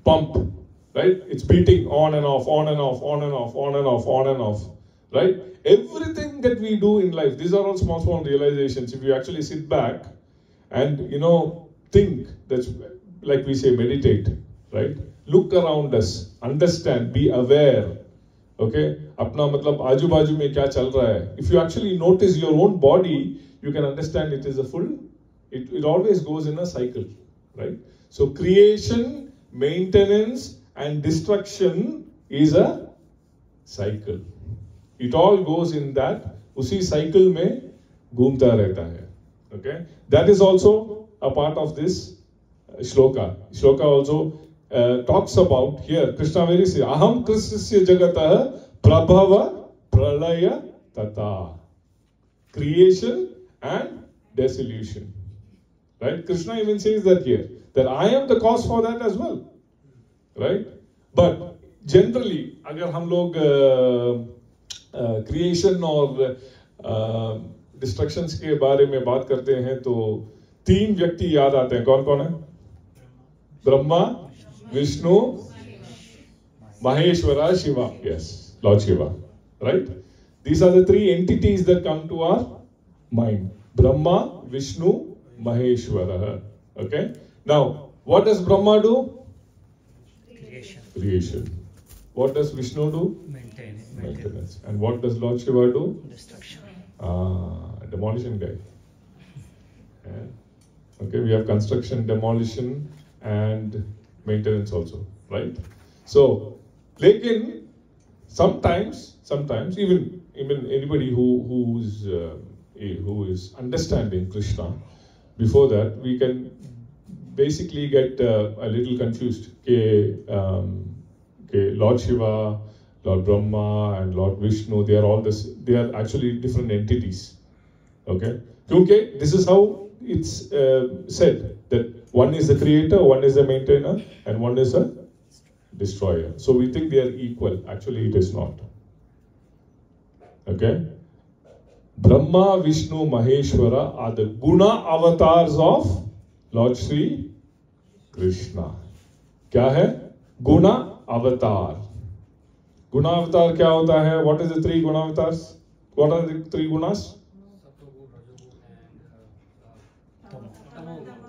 Pump. Right? It's beating on and off, on and off, on and off, on and off, on and off. Right? Everything that we do in life, these are all small, small realizations. If you actually sit back and, think, that's like we say, meditate. Right? Look around us, understand, be aware. Okay? Apna matlab aaju baaju mein kya chal raha hai. If you actually notice your own body, you can understand it is a full, it always goes in a cycle. Right? So creation, maintenance and destruction is a cycle. It all goes in that, usi cycle mein घूमता रहता hai. Okay? That is also a part of this shloka. Shloka also talks about here, Krishna very says, Aham Krishnasya jagatah prabhava pralaya tata. Creation and dissolution. Right? Krishna even says that here, that I am the cause for that as well. Right? But generally, agar hum log creation और destructions के बारे में बात करते हैं तो 3 व्यक्ति याद आते हैं. कौन कौन है? Brahma, Vishnu, Maheshwara, Shiva. Yes, Lord Shiva. Right? These are the 3 entities that come to our mind. Brahma, Vishnu, Maheshwara. Okay? Now, what does Brahma do? Creation. What does Vishnu do? Maintenance. And what does Lord Shiva do? Destruction. Demolition guy. Yeah. Okay, we have construction, demolition, and maintenance also, right? So, lekin sometimes even anybody who is understanding Krishna, before that we can basically get a little confused. Lord Shiva, Lord Brahma and Lord Vishnu, they are actually different entities. Okay? Okay, this is how it's said, that one is the creator, one is the maintainer, and one is a destroyer. So we think they are equal. Actually, it is not. Okay? Brahma, Vishnu, Maheshwara are the guna avatars of Lord Sri Krishna. Kya hai? Guna avatar. Guna avatar kya hota hai? What is the 3 guna avatars? What are the 3 gunas?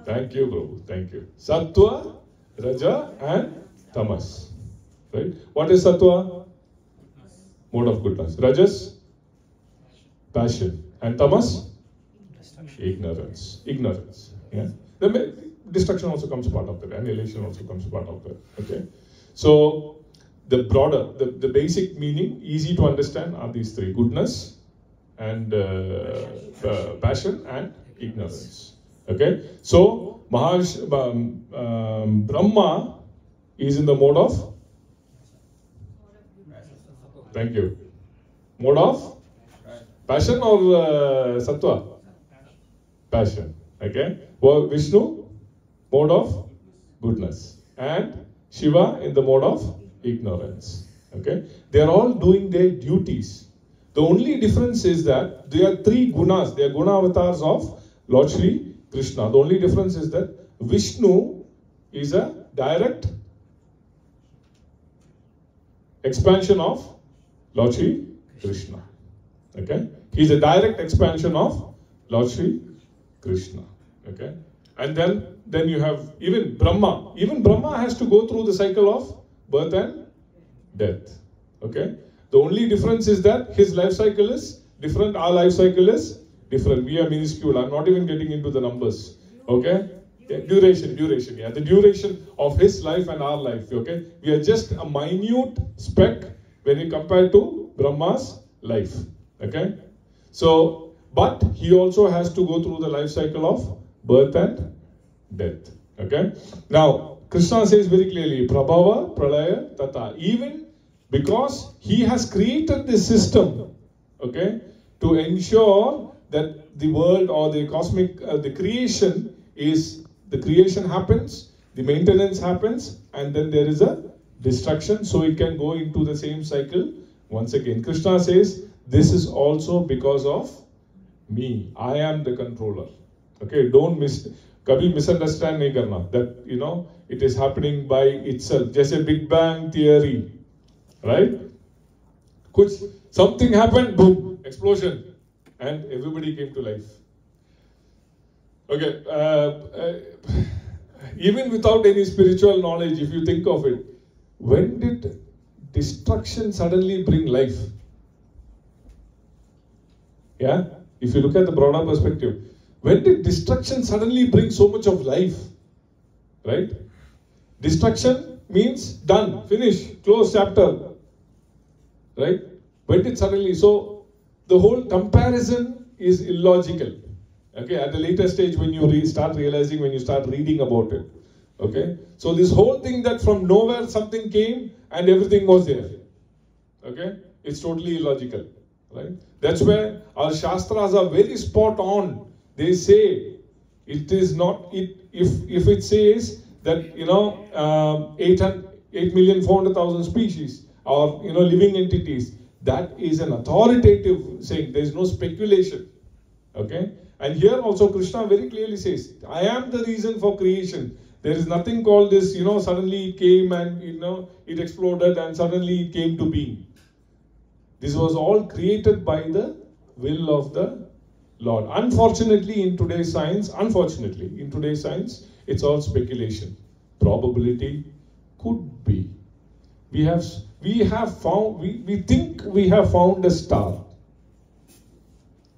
Thank you, Prabhu. Thank you. Sattva, Raja, and Tamas. Right? What is Sattva? Mode of goodness. Rajas? Passion. And Tamas? Ignorance. Ignorance. Yeah. The destruction also comes part of that. Annihilation also comes part of that. Okay. So the broader, the basic meaning, easy to understand, are these 3: goodness, and passion, and ignorance. Okay. So Brahma is in the mode of. Thank you. Mode of passion or sattva? Passion. Okay. Well, Vishnu, mode of goodness, and Shiva in the mode of ignorance. Okay. They are all doing their duties. The only difference is that they are 3 gunas. They are guna avatars of Lord Shri Krishna. The only difference is that Vishnu is a direct expansion of Lord Shri Krishna. Okay? He is a direct expansion of Lord Shri Krishna. Okay? And then you have even Brahma. Even Brahma has to go through the cycle of birth and death. Okay? The only difference is that his life cycle is different, our life cycle is different. We are minuscule. I'm not even getting into the numbers. Okay? Yeah, duration. Yeah, the duration of his life and our life. Okay? We are just a minute speck when you compare to Brahma's life. Okay? So, but he also has to go through the life cycle of birth and death. Okay? Now, Krishna says very clearly, Prabhava, Pralaya, Tata. Even because he has created this system, okay, to ensure that the world or the cosmic, the creation happens, the maintenance happens, and then there is a destruction, so it can go into the same cycle once again. Krishna says, this is also because of me. I am the controller. Okay, don't kabhi misunderstand nahi karna, that, you know, it is happening by itself. Jaise Big Bang theory, right? Something happened, boom, explosion, and everybody came to life. Okay, even without any spiritual knowledge, if you think of it, when did destruction suddenly bring life? Yeah, if you look at the broader perspective, when did destruction suddenly bring so much of life? Right? Destruction means done, finish, close chapter. Right? When did suddenly? So the whole comparison is illogical. Okay, at a later stage when you start realizing, when you start reading about it. Okay, so this whole thing that from nowhere something came and everything was there. Okay, it's totally illogical. Right? That's where our Shastras are very spot on. They say it is not, if it says that, you know, 8,400,000 species or, you know, living entities, that is an authoritative saying. There is no speculation. Okay? And here also Krishna very clearly says, I am the reason for creation. There is nothing called this, you know, suddenly it came and, you know, it exploded and suddenly it came to being. This was all created by the will of the Lord. Unfortunately, in today's science, it's all speculation. Probability could be. We think we have found a star.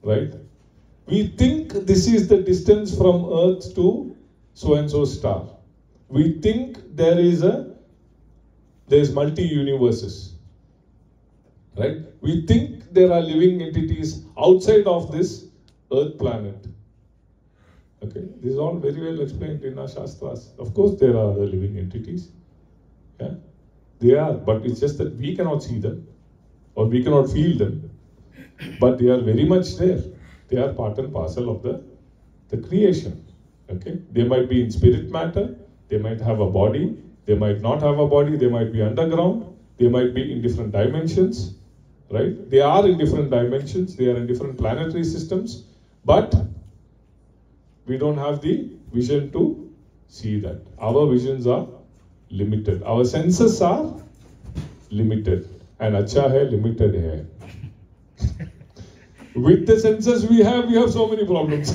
Right? We think this is the distance from Earth to so-and-so star. We think there is multi-universes. Right? We think there are living entities outside of this Earth planet. Okay? This is all very well explained in our Shastras. Of course there are living entities. Yeah? They are, but it's just that we cannot see them or we cannot feel them. But they are very much there. They are part and parcel of the creation. Okay? They might be in spirit matter, they might have a body, they might not have a body, they might be underground, they might be in different dimensions. Right? They are in different dimensions, they are in different planetary systems, but we don't have the vision to see that. Our visions are limited. Our senses are limited. And acha hai, limited hai. With the senses we have so many problems.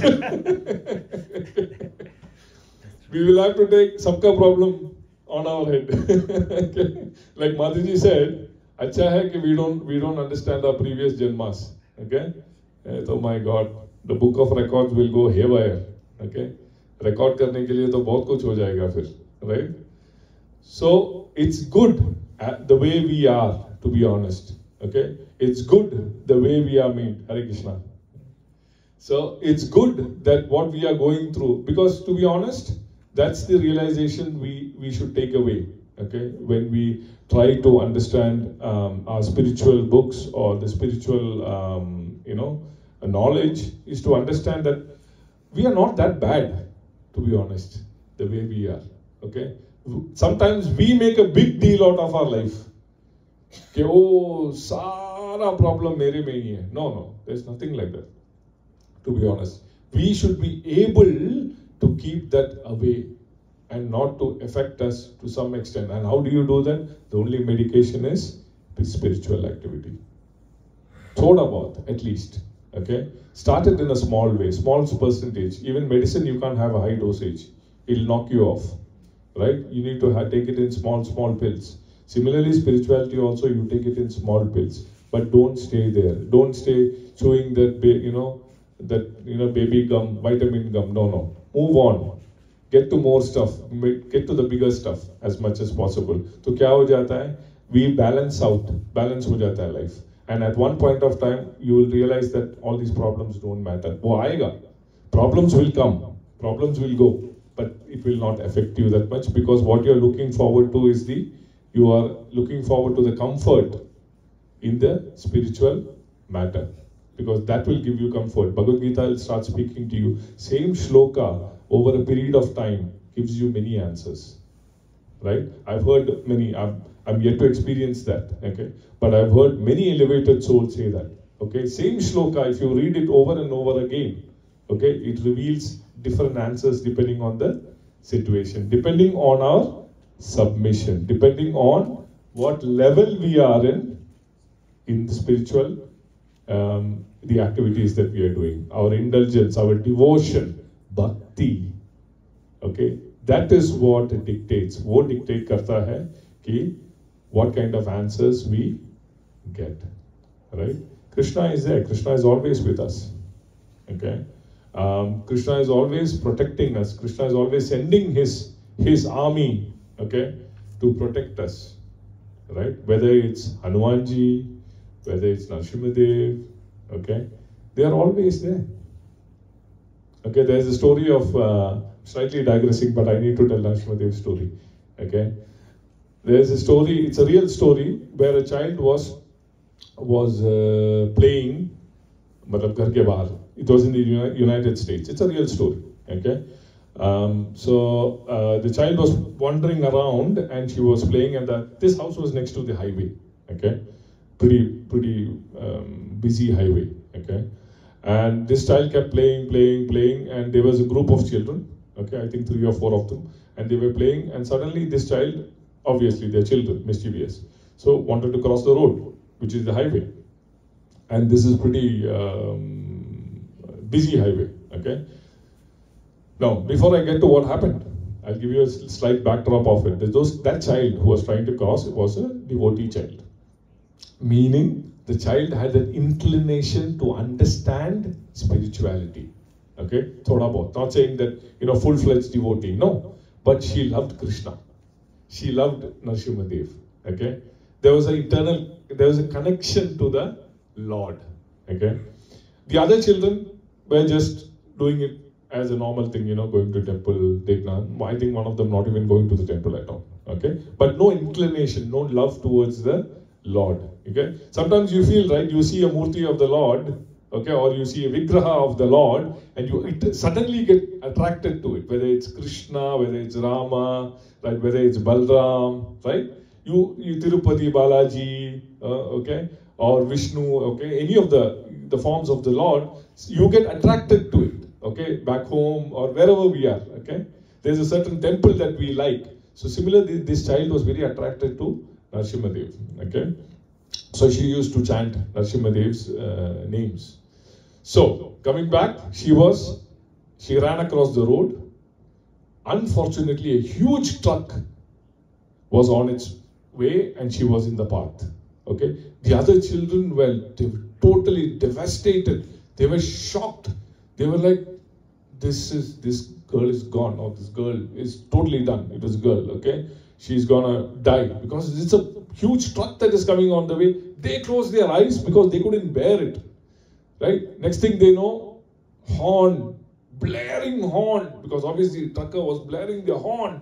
We will have to take sabka problem on our head. Okay? Like Madhiji said, acha hai ki we don't understand our previous janmas. Okay? So my God, the book of records will go haywire. Okay? Record करने के लिए तो बहुत कुछ हो जाएगा फिर, right? So it's good the way we are, to be honest. Okay? It's good the way we are made. Hare Krishna. So it's good that what we are going through, because to be honest, that's the realization we should take away. Okay? When we try to understand our spiritual books or the spiritual, knowledge, is to understand that we are not that bad, to be honest, the way we are. Okay? Sometimes we make a big deal out of our life. Okay, oh, sara problem mere mein hi hai. No, there's nothing like that. To be honest, we should be able to keep that away and not to affect us to some extent. And how do you do that? The only medication is spiritual activity. Thoda bahut, at least. Okay, start it in a small way, small percentage. Even medicine, you can't have a high dosage; it'll knock you off, right? You need to take it in small pills. Similarly, spirituality also, you take it in small pills, but don't stay there. Don't stay chewing that baby gum, vitamin gum. No. Move on. Get to more stuff. Get to the bigger stuff as much as possible. तो क्या हो जाता है? We balance out. Balance हो जाता है life. And at one point of time, you will realize that all these problems don't matter. वो आएगा. Problems will come. Problems will go. But it will not affect you that much, because what you're looking forward to is you are looking forward to the comfort in the spiritual matter, because that will give you comfort. Bhagavad Gita will start speaking to you. Same shloka over a period of time gives you many answers, right? I've heard many. I'm yet to experience that, okay? But I've heard many elevated souls say that, okay? Same shloka, if you read it over and over again, okay, it reveals different answers depending on the situation, depending on our submission, depending on what level we are in the spiritual, the activities that we are doing, our indulgence, our devotion, bhakti, okay, that is what it dictates. वो dictate करता है कि what kind of answers we get, right? Krishna is there. Krishna is always with us, okay? Krishna is always protecting us. Krishna is always sending his army, okay, to protect us, right? Whether it's Hanumanji, whether it's Narasimhadev, okay, they are always there. Okay, there's a story of, slightly digressing, but I need to tell Narasimhadev's story, okay? There's a story, it's a real story, where a child was playing, matlab ghar ke bahar. It was in the United States. It's a real story, okay? So the child was wandering around and she was playing, and this house was next to the highway, okay? Pretty busy highway, okay? And this child kept playing, and there was a group of children, okay? I think 3 or 4 of them, and they were playing, and suddenly this child, obviously they're children, mischievous, so wanted to cross the road, which is the highway. And this is pretty busy highway, okay? Now, before I get to what happened, I'll give you a slight backdrop of it. That child who was trying to cross, it was a devotee child. Meaning, the child had an inclination to understand spirituality, okay? Thoda bahut. Not saying that, full-fledged devotee, no. But she loved Krishna. She loved Narasimhadev, okay? There was a connection to the Lord, okay? The other children were just doing it as a normal thing, going to temple, I think one of them not even going to the temple at all, okay? But no inclination, no love towards the Lord, okay? Sometimes you feel, right, you see a murti of the Lord, okay, or you see a vigraha of the Lord, and you suddenly get attracted to it, whether it's Krishna, whether it's Rama, right, whether it's Balram, right? You Tirupati Balaji, okay, or Vishnu, okay, any of the forms of the Lord, you get attracted to it, okay, back home or wherever we are, okay? There's a certain temple that we like. So similarly, this child was very attracted to Narasimhadev, okay? So she used to chant Narasimhadev's names. So, coming back, she ran across the road. Unfortunately, a huge truck was on its way and she was in the path, okay? The other children they were totally devastated. They were shocked. They were like, this girl is gone, or this girl is totally done. It was a girl, okay? She's gonna die, because it's a huge truck that is coming on the way. They closed their eyes because they couldn't bear it, right? Next thing they know, horn, blaring horn, because obviously the trucker was blaring the horn,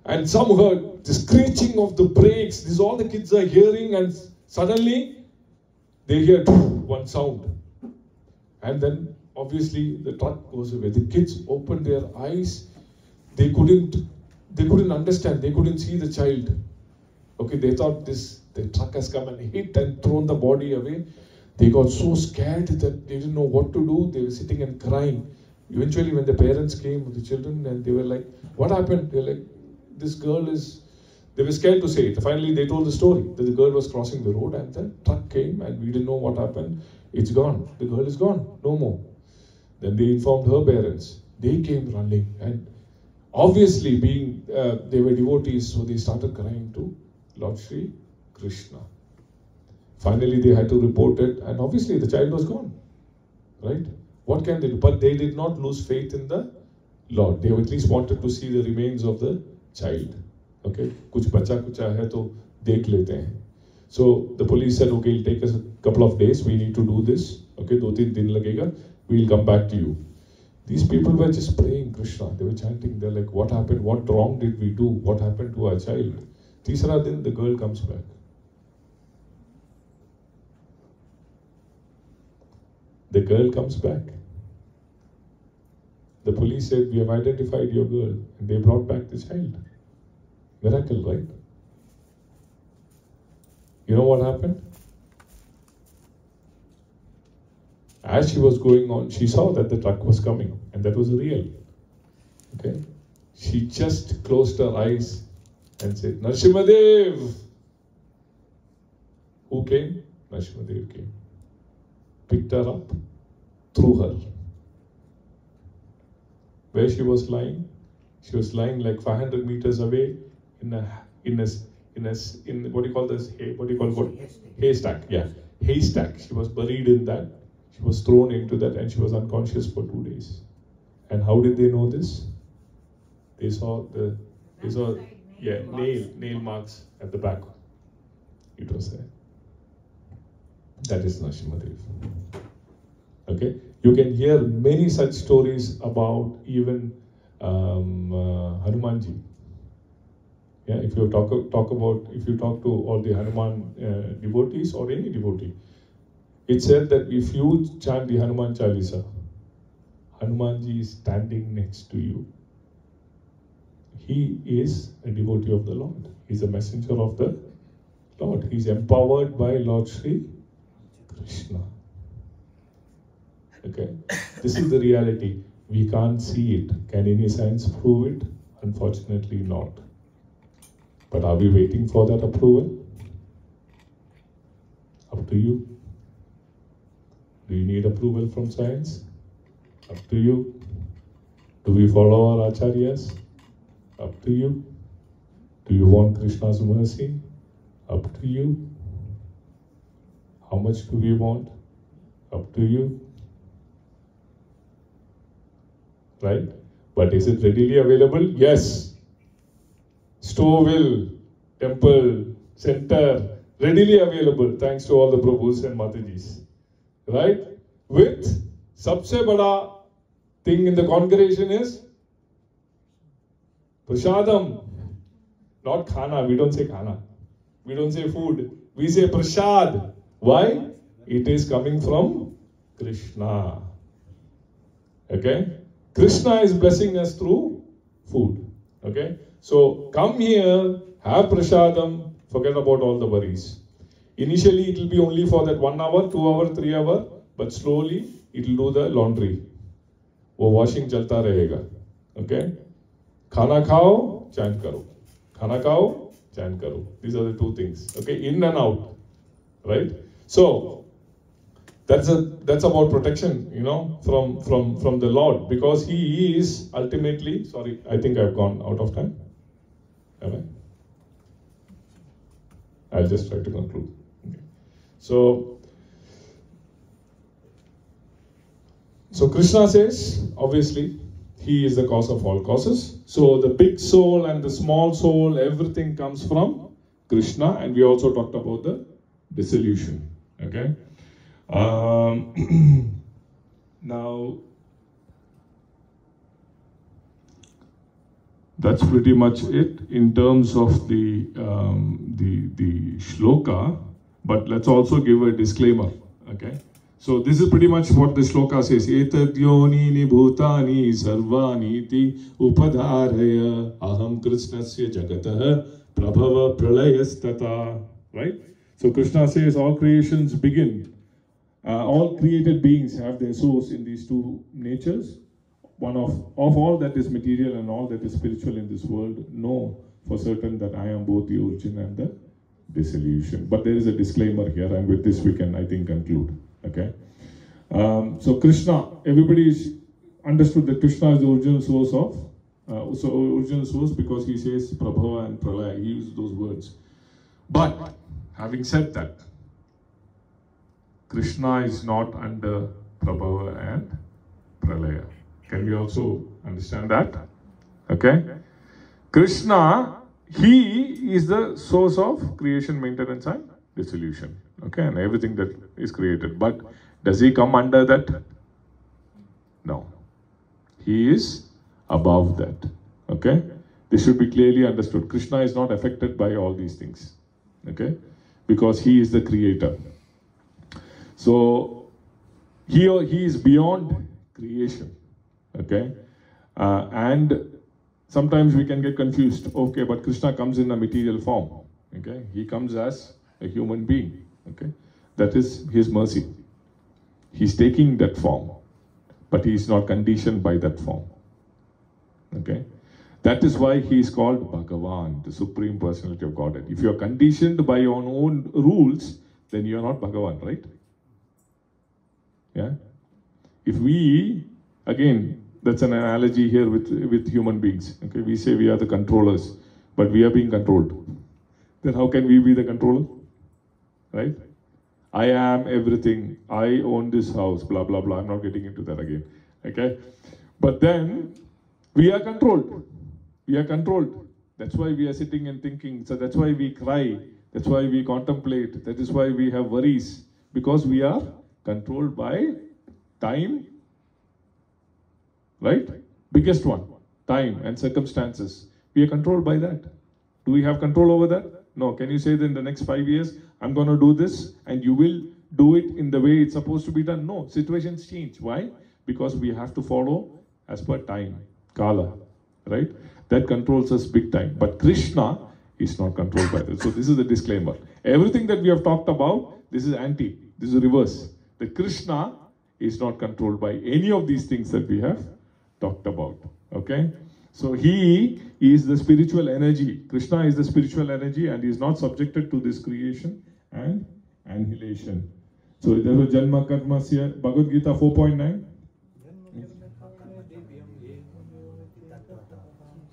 and some heard the screeching of the brakes. This is all the kids are hearing, and suddenly they hear one sound, and then obviously the truck goes away. The kids opened their eyes. They couldn't understand. They couldn't see the child. Okay, they thought the truck has come and hit and thrown the body away. They got so scared that they didn't know what to do. They were sitting and crying. Eventually, when the parents came with the children, and they were like, "What happened?" They're like, "This girl is They were scared to say it. Finally, they told the story that the girl was crossing the road and the truck came and we didn't know what happened. It's gone. The girl is gone. No more. Then they informed her parents. They came running and obviously being, they were devotees, so they started crying to Lord Sri Krishna. Finally, they had to report it and obviously the child was gone. Right? What can they do? But they did not lose faith in the Lord. They at least wanted to see the remains of the child. Okay? Kuch bacha kucha hai to dekh lete hain. So the police said, okay, it'll take us a couple of days. We need to do this. Okay, 2-3 din lagega. We'll come back to you. These people were just praying Krishna. They were chanting. They're like, what happened? What wrong did we do? What happened to our child? Tisra din, the girl comes back. The girl comes back. The police said, we have identified your girl. And they brought back the child. Miracle, right? You know what happened? As she was going on, she saw that the truck was coming. And that was real. Okay? She just closed her eyes and said, Narasimhadev! Who came? Narasimhadev came. Picked her up, threw her. Where she was lying like 500 meters away in what do you call this? Haystack. Yeah, haystack. She was buried in that. She was thrown into that, and she was unconscious for 2 days. And how did they know this? They saw nail marks at the back. It was there. That is Narasimhadev. Okay, you can hear many such stories about even Hanumanji. Yeah, if you talk to all the Hanuman devotees or any devotee, it said that if you chant the Hanuman Chalisa, Hanumanji is standing next to you. He is a devotee of the Lord. He's a messenger of the Lord. He's empowered by Lord Sri Krishna. Okay, this is the reality. We can't see it. Can any science prove it? Unfortunately not. But are we waiting for that approval? Up to you. Do you need approval from science? Up to you. Do we follow our acharyas? Up to you. Do you want Krishna's mercy? Up to you. How much do we want? Up to you. Right? But is it readily available? Yes. Stouffville, temple, center, readily available thanks to all the Prabhus and Matajis. Right? With sabse bada thing in the congregation is Prasadam. Not khana. We don't say khana. We don't say food. We say prasad. Why? It is coming from Krishna. Okay? Krishna is blessing us through food. Okay? So come here, have prasadam, forget about all the worries. Initially it will be only for that 1 hour, 2 hour, 3 hour, but slowly it will do the laundry. वो washing चलता रहेगा. Okay? खाना खाओ, chant करो. खाना खाओ, chant करो. These are the two things. Okay? In and out. Right? So that's about protection, you know, from the Lord, because He is ultimately. Sorry, I think I've gone out of time. Have I? I'll just try to conclude. Okay. So Krishna says, obviously, He is the cause of all causes. So the big soul and the small soul, everything comes from Krishna, and we also talked about the dissolution. Okay. Now, that's pretty much it in terms of the shloka. But let's also give a disclaimer. Okay. So this is pretty much what the shloka says. Etadyonini bhutani sarvani iti upadharaya aham krishnasya jagatah prabhava pralayastata. Right? So Krishna says all creations begin. All created beings have their source in these two natures. One of all that is material and all that is spiritual in this world know for certain that I am both the origin and the dissolution. But there is a disclaimer here, and with this we can, I think, conclude. Okay. So Krishna, everybody is understood that Krishna is the original source of, original source, because he says Prabhava and Pralaya. He uses those words. But having said that, Krishna is not under Prabhava and Pralaya. Can we also understand that? Okay. Krishna, he is the source of creation, maintenance and dissolution. Okay, and everything that is created. But does he come under that? No. He is above that. Okay. This should be clearly understood. Krishna is not affected by all these things. Okay. Because he is the creator. So he is beyond creation. Okay. And sometimes we can get confused. Okay, but Krishna comes in a material form. Okay. He comes as a human being. Okay. That is his mercy. He's taking that form, but he is not conditioned by that form. Okay. That is why he is called Bhagavan, the Supreme Personality of Godhead. If you are conditioned by your own rules, then you are not Bhagavan, right? Yeah. If we, again, that's an analogy here with human beings. Okay, we say we are the controllers, but we are being controlled. Then how can we be the controller? Right? I am everything. I own this house. Blah blah blah. I'm not getting into that again. Okay, but then we are controlled. We are controlled. That's why we are sitting and thinking. So that's why we cry. That's why we contemplate. That is why we have worries, because we are controlled by time. Right? Biggest one, time and circumstances. We are controlled by that. Do we have control over that? No. Can you say that in the next 5 years, I'm going to do this and you will do it in the way it's supposed to be done? No. Situations change. Why? Because we have to follow as per time, Kala. Right? That controls us big time. But Krishna is not controlled by that. So this is the disclaimer. Everything that we have talked about, this is anti. This is reverse. The Krishna is not controlled by any of these things that we have talked about. Okay, so he is the spiritual energy. Krishna is the spiritual energy, and he is not subjected to this creation and annihilation. So there was Janma Karmasya, Bhagavad Gita 4.9.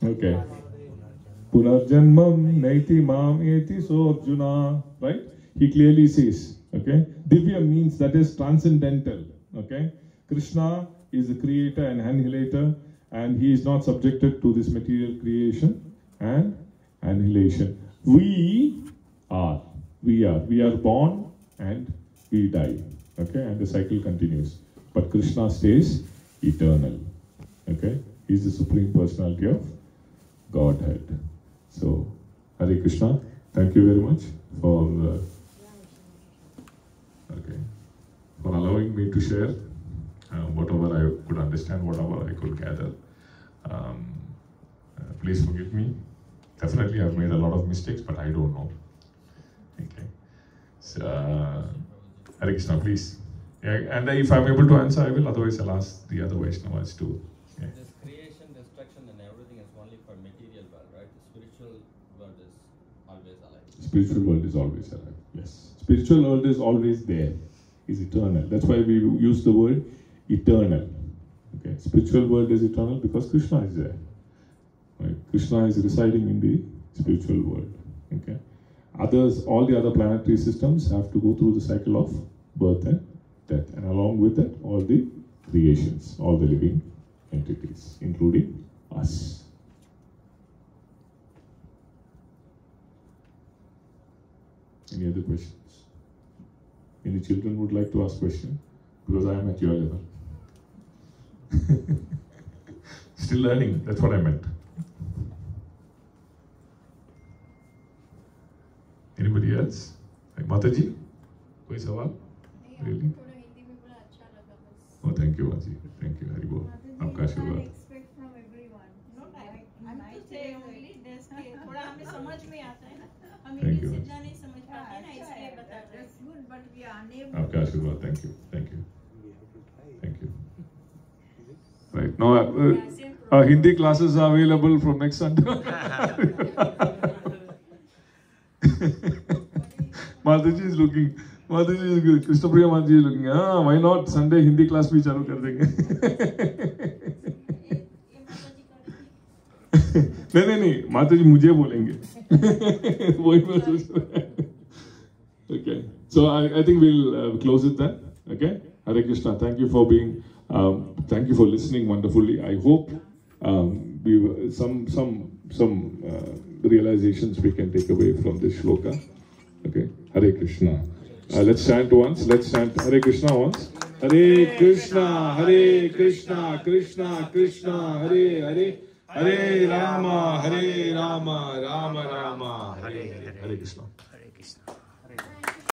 Okay. Punarjanmam naiti mam eti so Arjuna. Right? He clearly says. Okay. Divya means that is transcendental. Okay. Krishna is the creator and annihilator, and he is not subjected to this material creation and annihilation. We are born and we die. Okay, and the cycle continues. But Krishna stays eternal. Okay, he is the Supreme Personality of Godhead. So, Hare Krishna. Thank you very much for allowing me to share whatever I could understand, whatever I could gather. Please forgive me. Definitely I've made a lot of mistakes, but I don't know. Okay. So, Hare Krishna, please. Yeah, and if I'm able to answer, I will. Otherwise, I'll ask the other Vaishnavas too. Yeah. This creation, destruction and everything is only for material world, right? The spiritual world is always alive. Spiritual world is always alive. Yes. Spiritual world is always there. Is eternal. That's why we use the word eternal. Okay. Spiritual world is eternal because Krishna is there. Right? Krishna is residing in the spiritual world. Okay. All the other planetary systems have to go through the cycle of birth and death, and along with that, all the creations, all the living entities, including us. Any other questions? Any children would like to ask questions? Because I am at your level. Still learning, that's what I meant. Anybody else? Like Mataji? Koi sawal? Really? Oh, thank you, Maji. Thank you, Haribol. Aapka आशीर्वाद. expect from everyone. Not I'm to say only this कि थोड़ा हमें समझ में आता है ना. हम Thank you. इंग्लिश इतना नहीं समझ पाते ना इसलिए बता रहे हैं. Good, but we are unable. Aapka आशीर्वाद. Thank you. Thank you. Thank you. Right now, Hindi classes are available from next Sunday. Mataji is looking. Mataji is good. Krishna Priya Mataji is looking. Ah, why not? Sunday Hindi class भी चालू कर देंगे. नहीं. Mataji मुझे बोलेंगे. वही मैं सोच रहा. Okay. So I think we'll close it then. Okay. Hare Krishna. Thank you for being. Thank you for listening wonderfully. I hope some realizations we can take away from this shloka. Okay. Hare Krishna. Let's chant once. Let's chant Hare Krishna once. Hare Krishna, Krishna Krishna, Hare Hare, Hare Rama, Rama Rama, Hare Hare. Hare Krishna. Hare Krishna.